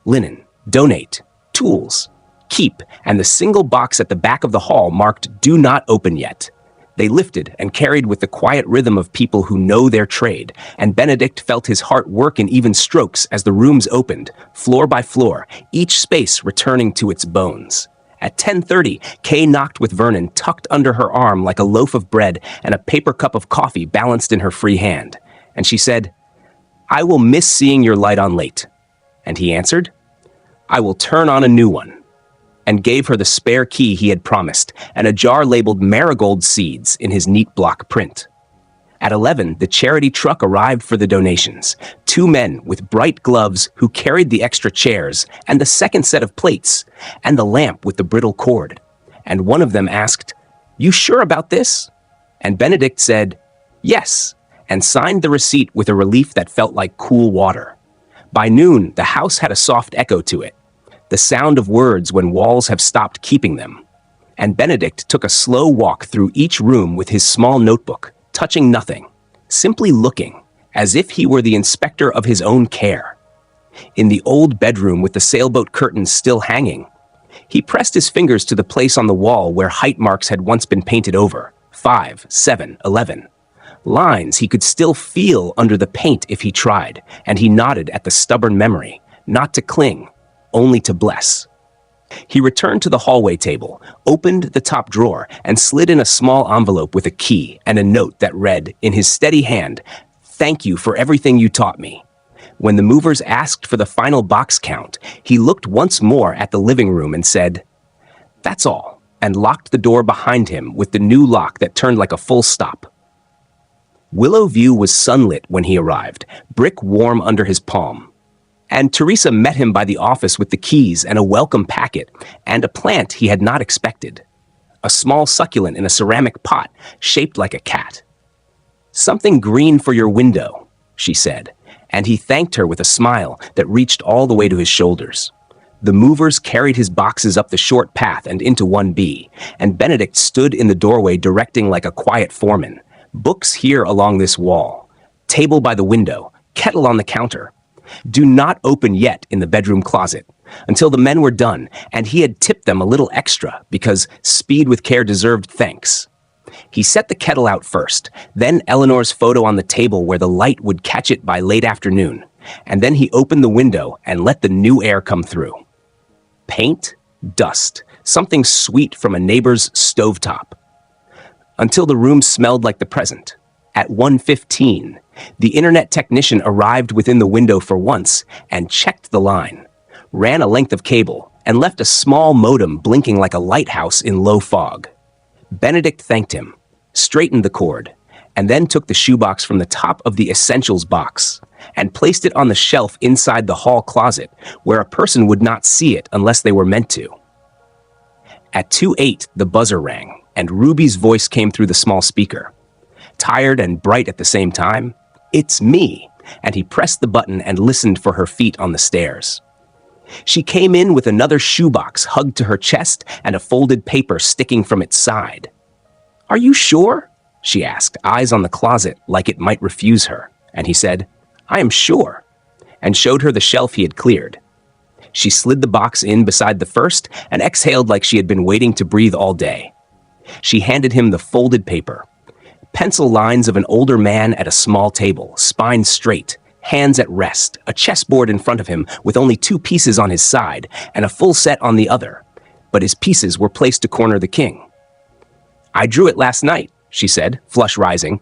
Linen, donate. Tools, keep, and the single box at the back of the hall marked "Do not open yet." They lifted and carried with the quiet rhythm of people who know their trade, and Benedict felt his heart work in even strokes as the rooms opened, floor by floor, each space returning to its bones. At 10:30, Kay knocked with Vernon tucked under her arm like a loaf of bread and a paper cup of coffee balanced in her free hand, and she said, "I will miss seeing your light on late." And he answered, "I will turn on a new one," and gave her the spare key he had promised and a jar labeled marigold seeds in his neat block print. At 11, the charity truck arrived for the donations. 2 men with bright gloves who carried the extra chairs and the second set of plates and the lamp with the brittle cord. And one of them asked, "You sure about this?" And Benedict said, "Yes," and signed the receipt with a relief that felt like cool water. By noon, the house had a soft echo to it, the sound of words when walls have stopped keeping them. And Benedict took a slow walk through each room with his small notebook, touching nothing, simply looking, as if he were the inspector of his own care. In the old bedroom with the sailboat curtains still hanging, he pressed his fingers to the place on the wall where height marks had once been painted over, 5, 7, 11. Lines he could still feel under the paint if he tried, and he nodded at the stubborn memory, not to cling, only to bless. He returned to the hallway table, opened the top drawer, and slid in a small envelope with a key and a note that read, in his steady hand, "Thank you for everything you taught me." When the movers asked for the final box count, he looked once more at the living room and said, "That's all," and locked the door behind him with the new lock that turned like a full stop. Willow View was sunlit when he arrived, brick warm under his palm. And Teresa met him by the office with the keys and a welcome packet, and a plant he had not expected. A small succulent in a ceramic pot, shaped like a cat. "Something green for your window," she said, and he thanked her with a smile that reached all the way to his shoulders. The movers carried his boxes up the short path and into 1B, and Benedict stood in the doorway directing like a quiet foreman. Books here along this wall, table by the window, kettle on the counter. Do not open yet in the bedroom closet, until the men were done, and he had tipped them a little extra because speed with care deserved thanks. He set the kettle out first, then Eleanor's photo on the table where the light would catch it by late afternoon, and then he opened the window and let the new air come through. Paint, dust, something sweet from a neighbor's stovetop. Until the room smelled like the present. At 1:15, the internet technician arrived within the window for once and checked the line, ran a length of cable, and left a small modem blinking like a lighthouse in low fog. Benedict thanked him, straightened the cord, and then took the shoebox from the top of the essentials box and placed it on the shelf inside the hall closet where a person would not see it unless they were meant to. At 2:08, the buzzer rang, and Ruby's voice came through the small speaker. Tired and bright at the same time, "It's me," and he pressed the button and listened for her feet on the stairs. She came in with another shoebox hugged to her chest and a folded paper sticking from its side. "Are you sure?" she asked, eyes on the closet like it might refuse her, and he said, "I am sure," and showed her the shelf he had cleared. She slid the box in beside the first and exhaled like she had been waiting to breathe all day. She handed him the folded paper. Pencil lines of an older man at a small table, spine straight, hands at rest, a chessboard in front of him with only 2 pieces on his side and a full set on the other, but his pieces were placed to corner the king. "I drew it last night," she said, flush rising.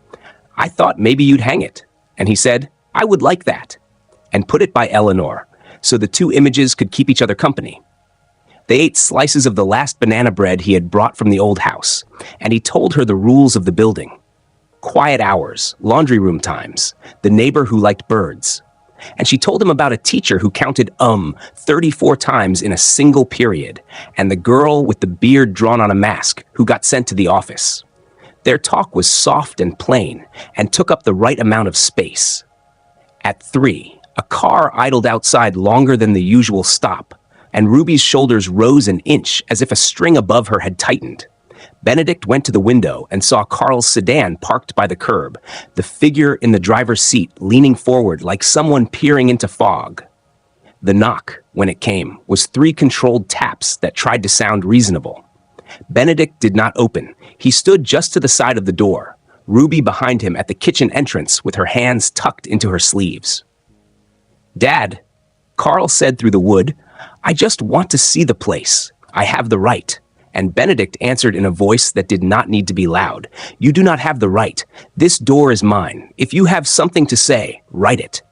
"I thought maybe you'd hang it." And he said, "I would like that," and put it by Eleanor, so the 2 images could keep each other company. They ate slices of the last banana bread he had brought from the old house, and he told her the rules of the building. Quiet hours, laundry room times, the neighbor who liked birds. And she told him about a teacher who counted 34 times in a single period, and the girl with the beard drawn on a mask who got sent to the office. Their talk was soft and plain, and took up the right amount of space. At 3, a car idled outside longer than the usual stop, and Ruby's shoulders rose an inch as if a string above her had tightened. Benedict went to the window and saw Carl's sedan parked by the curb, the figure in the driver's seat leaning forward like someone peering into fog. The knock, when it came, was 3 controlled taps that tried to sound reasonable. Benedict did not open. He stood just to the side of the door, Ruby behind him at the kitchen entrance with her hands tucked into her sleeves. "Dad," Carl said through the wood, "I just want to see the place. I have the right." And Benedict answered in a voice that did not need to be loud. "You do not have the right. This door is mine. If you have something to say, write it."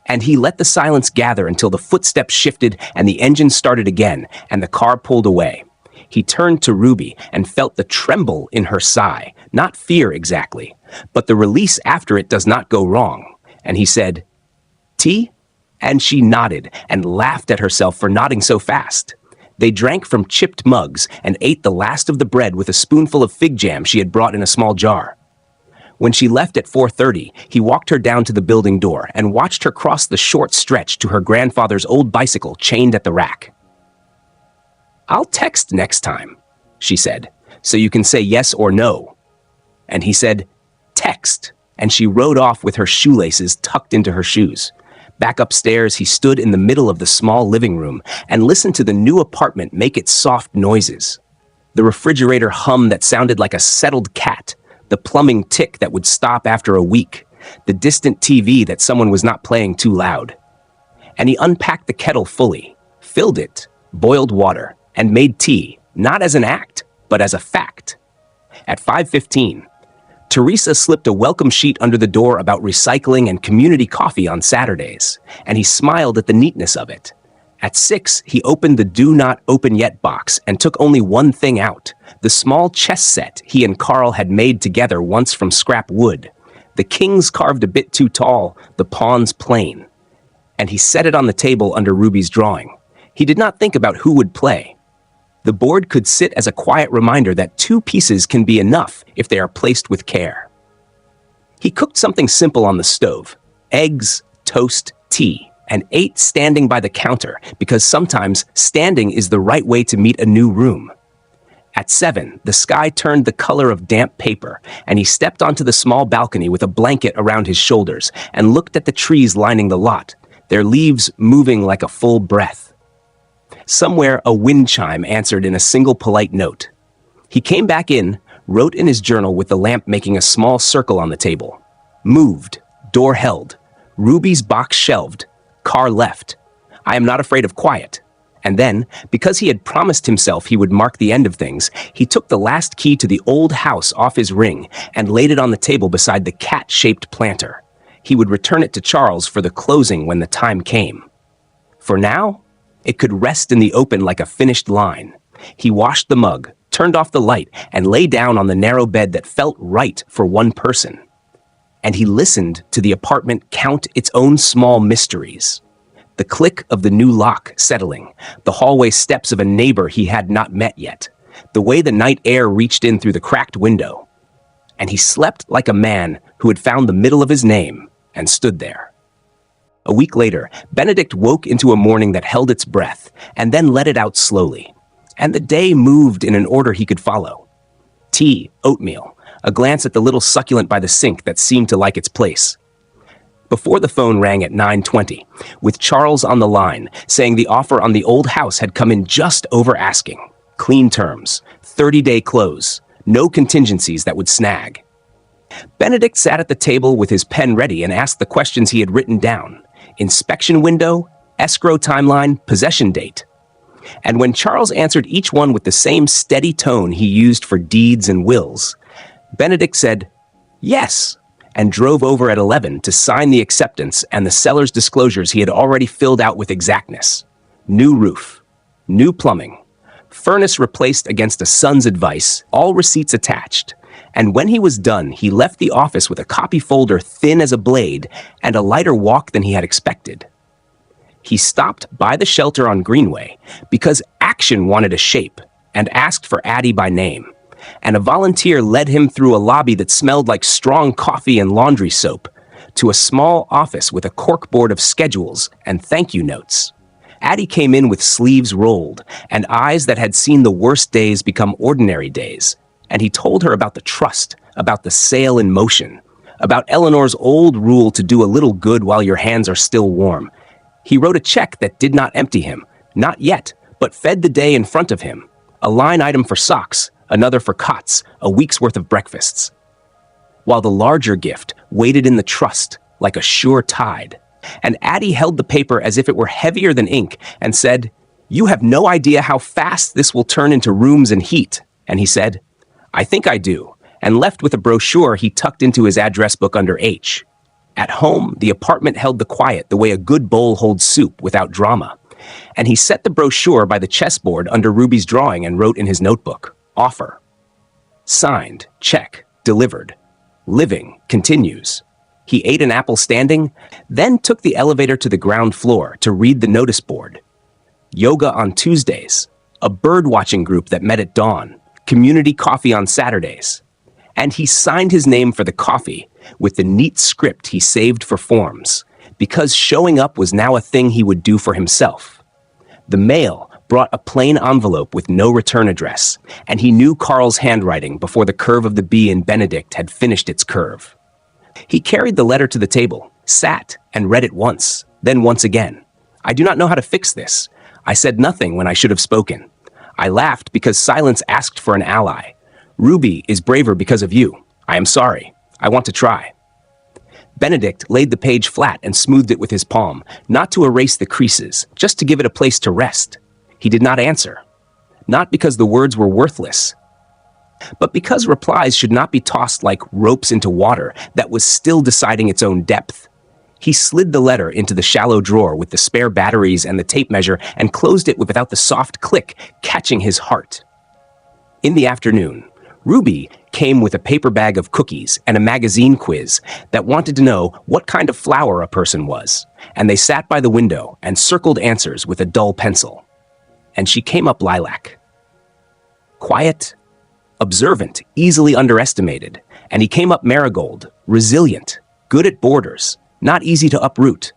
And he let the silence gather until the footsteps shifted and the engine started again and the car pulled away. He turned to Ruby and felt the tremble in her sigh, not fear exactly, but the release after it does not go wrong. And he said, "Tea?" And she nodded and laughed at herself for nodding so fast. They drank from chipped mugs and ate the last of the bread with a spoonful of fig jam she had brought in a small jar. When she left at 4:30, he walked her down to the building door and watched her cross the short stretch to her grandfather's old bicycle chained at the rack. "I'll text next time," she said, "so you can say yes or no." And he said, "Text," and she rode off with her shoelaces tucked into her shoes. Back upstairs, he stood in the middle of the small living room and listened to the new apartment make its soft noises. The refrigerator hum that sounded like a settled cat, the plumbing tick that would stop after a week, the distant TV that someone was not playing too loud. And he unpacked the kettle fully, filled it, boiled water, and made tea, not as an act, but as a fact. At 5:15, Teresa slipped a welcome sheet under the door about recycling and community coffee on Saturdays, and he smiled at the neatness of it. At 6, he opened the Do Not Open Yet box and took only one thing out, the small chess set he and Carl had made together once from scrap wood. The kings carved a bit too tall, the pawns plain. And he set it on the table under Ruby's drawing. He did not think about who would play. The board could sit as a quiet reminder that 2 pieces can be enough if they are placed with care. He cooked something simple on the stove, eggs, toast, tea, and ate standing by the counter because sometimes standing is the right way to meet a new room. At 7, the sky turned the color of damp paper, and he stepped onto the small balcony with a blanket around his shoulders and looked at the trees lining the lot, their leaves moving like a full breath. Somewhere, a wind chime answered in a single polite note. He came back in, wrote in his journal with the lamp making a small circle on the table. Moved, door held, Ruby's box shelved, car left. I am not afraid of quiet. And then, because he had promised himself he would mark the end of things, he took the last key to the old house off his ring and laid it on the table beside the cat-shaped planter. He would return it to Charles for the closing when the time came. For now, it could rest in the open like a finished line. He washed the mug, turned off the light, and lay down on the narrow bed that felt right for one person. And he listened to the apartment count its own small mysteries. The click of the new lock settling, the hallway steps of a neighbor he had not met yet, the way the night air reached in through the cracked window. And he slept like a man who had found the middle of his name and stood there. A week later, Benedict woke into a morning that held its breath and then let it out slowly. And the day moved in an order he could follow. Tea, oatmeal, a glance at the little succulent by the sink that seemed to like its place. Before the phone rang at 9:20, with Charles on the line, saying the offer on the old house had come in just over asking. Clean terms, 30-day close, no contingencies that would snag. Benedict sat at the table with his pen ready and asked the questions he had written down. Inspection window, escrow timeline, possession date. And when Charles answered each one with the same steady tone he used for deeds and wills, Benedict said, "Yes," and drove over at 11 to sign the acceptance and the seller's disclosures he had already filled out with exactness. New roof, new plumbing, furnace replaced against a son's advice, all receipts attached. And when he was done, he left the office with a copy folder thin as a blade and a lighter walk than he had expected. He stopped by the shelter on Greenway because Action wanted a shape and asked for Addie by name. And a volunteer led him through a lobby that smelled like strong coffee and laundry soap to a small office with a corkboard of schedules and thank you notes. Addie came in with sleeves rolled and eyes that had seen the worst days become ordinary days. And he told her about the trust, about the sale in motion, about Eleanor's old rule to do a little good while your hands are still warm. He wrote a check that did not empty him, not yet, but fed the day in front of him. A line item for socks, another for cots, a week's worth of breakfasts. While the larger gift waited in the trust like a sure tide. And Addie held the paper as if it were heavier than ink and said, "You have no idea how fast this will turn into rooms and heat." And he said, "I think I do," and left with a brochure he tucked into his address book under H. At home, the apartment held the quiet the way a good bowl holds soup without drama. And he set the brochure by the chessboard under Ruby's drawing and wrote in his notebook, "Offer." Signed, check, delivered. Living continues. He ate an apple standing, then took the elevator to the ground floor to read the notice board. Yoga on Tuesdays, a bird-watching group that met at dawn, community coffee on Saturdays. And he signed his name for the coffee with the neat script he saved for forms, because showing up was now a thing he would do for himself. The mail brought a plain envelope with no return address, and he knew Carl's handwriting before the curve of the B in Benedict had finished its curve. He carried the letter to the table, sat, and read it once, then once again. I do not know how to fix this. I said nothing when I should have spoken. I laughed because silence asked for an ally. Ruby is braver because of you. I am sorry. I want to try. Benedict laid the page flat and smoothed it with his palm, not to erase the creases, just to give it a place to rest. He did not answer. Not because the words were worthless, but because replies should not be tossed like ropes into water that was still deciding its own depth. He slid the letter into the shallow drawer with the spare batteries and the tape measure and closed it without the soft click catching his heart. In the afternoon, Ruby came with a paper bag of cookies and a magazine quiz that wanted to know what kind of flower a person was, and they sat by the window and circled answers with a dull pencil. And she came up lilac. Quiet, observant, easily underestimated, and he came up marigold, resilient, good at borders, not easy to uproot.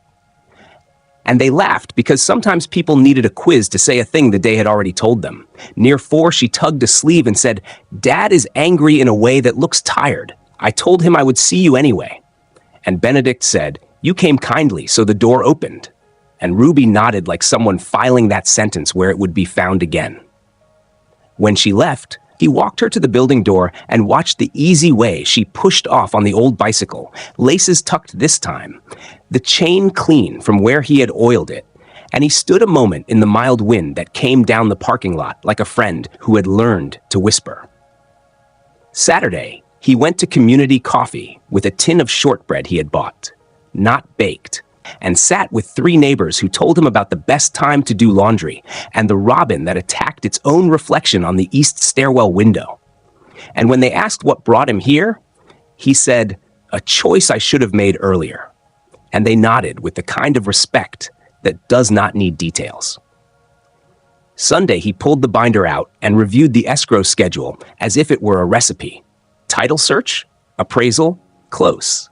And they laughed because sometimes people needed a quiz to say a thing the day had already told them. Near 4, she tugged a sleeve and said, "Dad is angry in a way that looks tired. I told him I would see you anyway." And Benedict said, "You came kindly, so the door opened." And Ruby nodded like someone filing that sentence where it would be found again. When she left, he walked her to the building door and watched the easy way she pushed off on the old bicycle, laces tucked this time, the chain clean from where he had oiled it, and he stood a moment in the mild wind that came down the parking lot like a friend who had learned to whisper. Saturday, he went to community coffee with a tin of shortbread he had bought, not baked, and sat with 3 neighbors who told him about the best time to do laundry and the robin that attacked its own reflection on the east stairwell window. And when they asked what brought him here, he said, "A choice I should have made earlier." And they nodded with the kind of respect that does not need details. Sunday, he pulled the binder out and reviewed the escrow schedule as if it were a recipe. Title search, appraisal, close.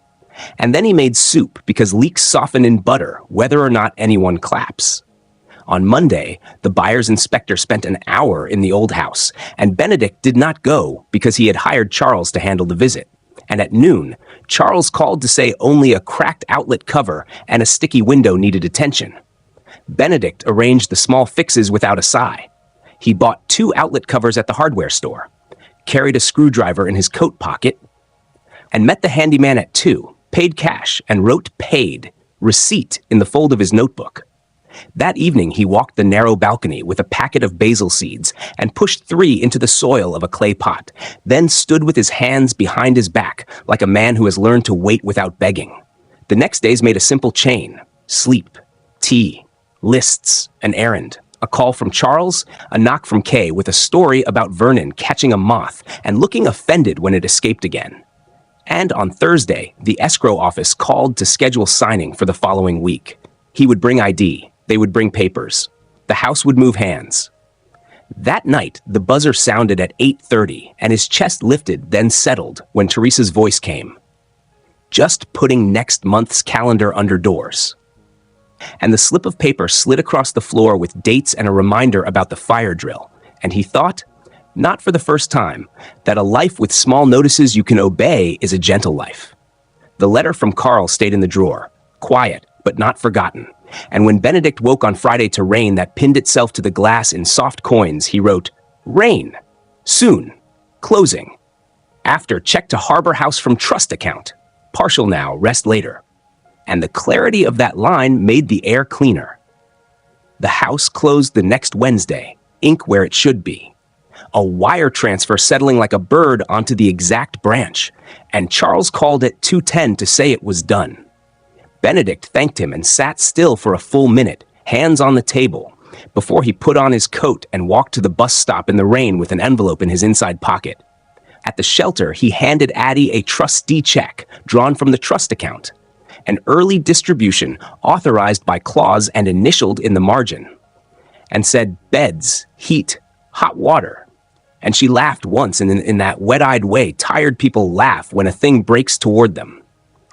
And then he made soup because leeks soften in butter whether or not anyone claps. On Monday, the buyer's inspector spent an hour in the old house, and Benedict did not go because he had hired Charles to handle the visit. And at noon, Charles called to say only a cracked outlet cover and a sticky window needed attention. Benedict arranged the small fixes without a sigh. He bought 2 outlet covers at the hardware store, carried a screwdriver in his coat pocket, and met the handyman at 2, paid cash, and wrote paid, receipt, in the fold of his notebook. That evening, he walked the narrow balcony with a packet of basil seeds and pushed 3 into the soil of a clay pot, then stood with his hands behind his back like a man who has learned to wait without begging. The next days made a simple chain: sleep, tea, lists, an errand, a call from Charles, a knock from Kay with a story about Vernon catching a moth and looking offended when it escaped again. And on Thursday, the escrow office called to schedule signing for the following week. He would bring ID. They would bring papers. The house would move hands. That night, the buzzer sounded at 8:30, and his chest lifted, then settled when Teresa's voice came. Just putting next month's calendar under doors. And the slip of paper slid across the floor with dates and a reminder about the fire drill, and he thought, not for the first time, that a life with small notices you can obey is a gentle life. The letter from Carl stayed in the drawer, quiet but not forgotten. And when Benedict woke on Friday to rain that pinned itself to the glass in soft coins, he wrote, "Rain. Soon. Closing. After, check to Harbor House from trust account. Partial now, rest later." And the clarity of that line made the air cleaner. The house closed the next Wednesday, ink where it should be. A wire transfer settling like a bird onto the exact branch, and Charles called at 2:10 to say it was done. Benedict thanked him and sat still for a full minute, hands on the table, before he put on his coat and walked to the bus stop in the rain with an envelope in his inside pocket. At the shelter, he handed Addie a trustee check drawn from the trust account, an early distribution authorized by clause and initialed in the margin, and said beds, heat, hot water. And she laughed once in that wet-eyed way tired people laugh when a thing breaks toward them.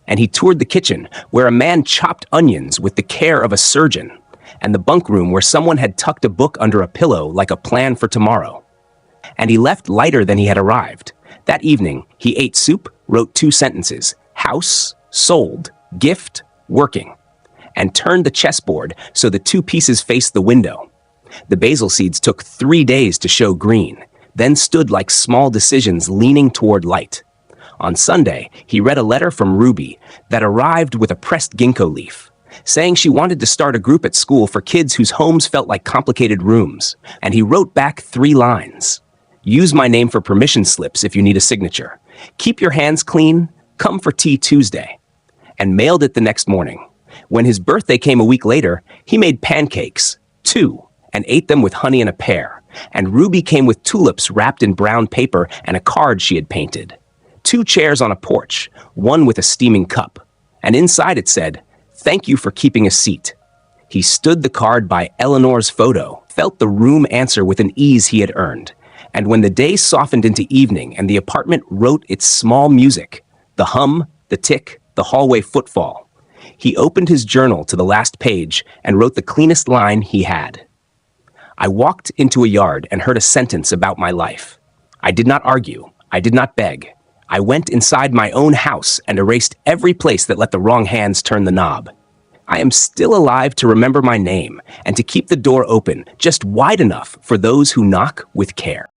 And he toured the kitchen, where a man chopped onions with the care of a surgeon, and the bunk room where someone had tucked a book under a pillow like a plan for tomorrow. And he left lighter than he had arrived. That evening, he ate soup, wrote 2 sentences, house, sold, gift, working, and turned the chessboard so the 2 pieces faced the window. The basil seeds took 3 days to show green, then stood like small decisions leaning toward light. On Sunday, he read a letter from Ruby that arrived with a pressed ginkgo leaf, saying she wanted to start a group at school for kids whose homes felt like complicated rooms, and he wrote back 3 lines. Use my name for permission slips if you need a signature. Keep your hands clean. Come for tea Tuesday. And mailed it the next morning. When his birthday came a week later, he made pancakes, 2, and ate them with honey and a pear. And Ruby came with tulips wrapped in brown paper and a card she had painted. 2 chairs on a porch, one with a steaming cup. And inside it said, "Thank you for keeping a seat." He stood the card by Eleanor's photo, felt the room answer with an ease he had earned. And when the day softened into evening and the apartment wrote its small music, the hum, the tick, the hallway footfall, he opened his journal to the last page and wrote the cleanest line he had. I walked into a yard and heard a sentence about my life. I did not argue. I did not beg. I went inside my own house and erased every place that let the wrong hands turn the knob. I am still alive to remember my name and to keep the door open just wide enough for those who knock with care.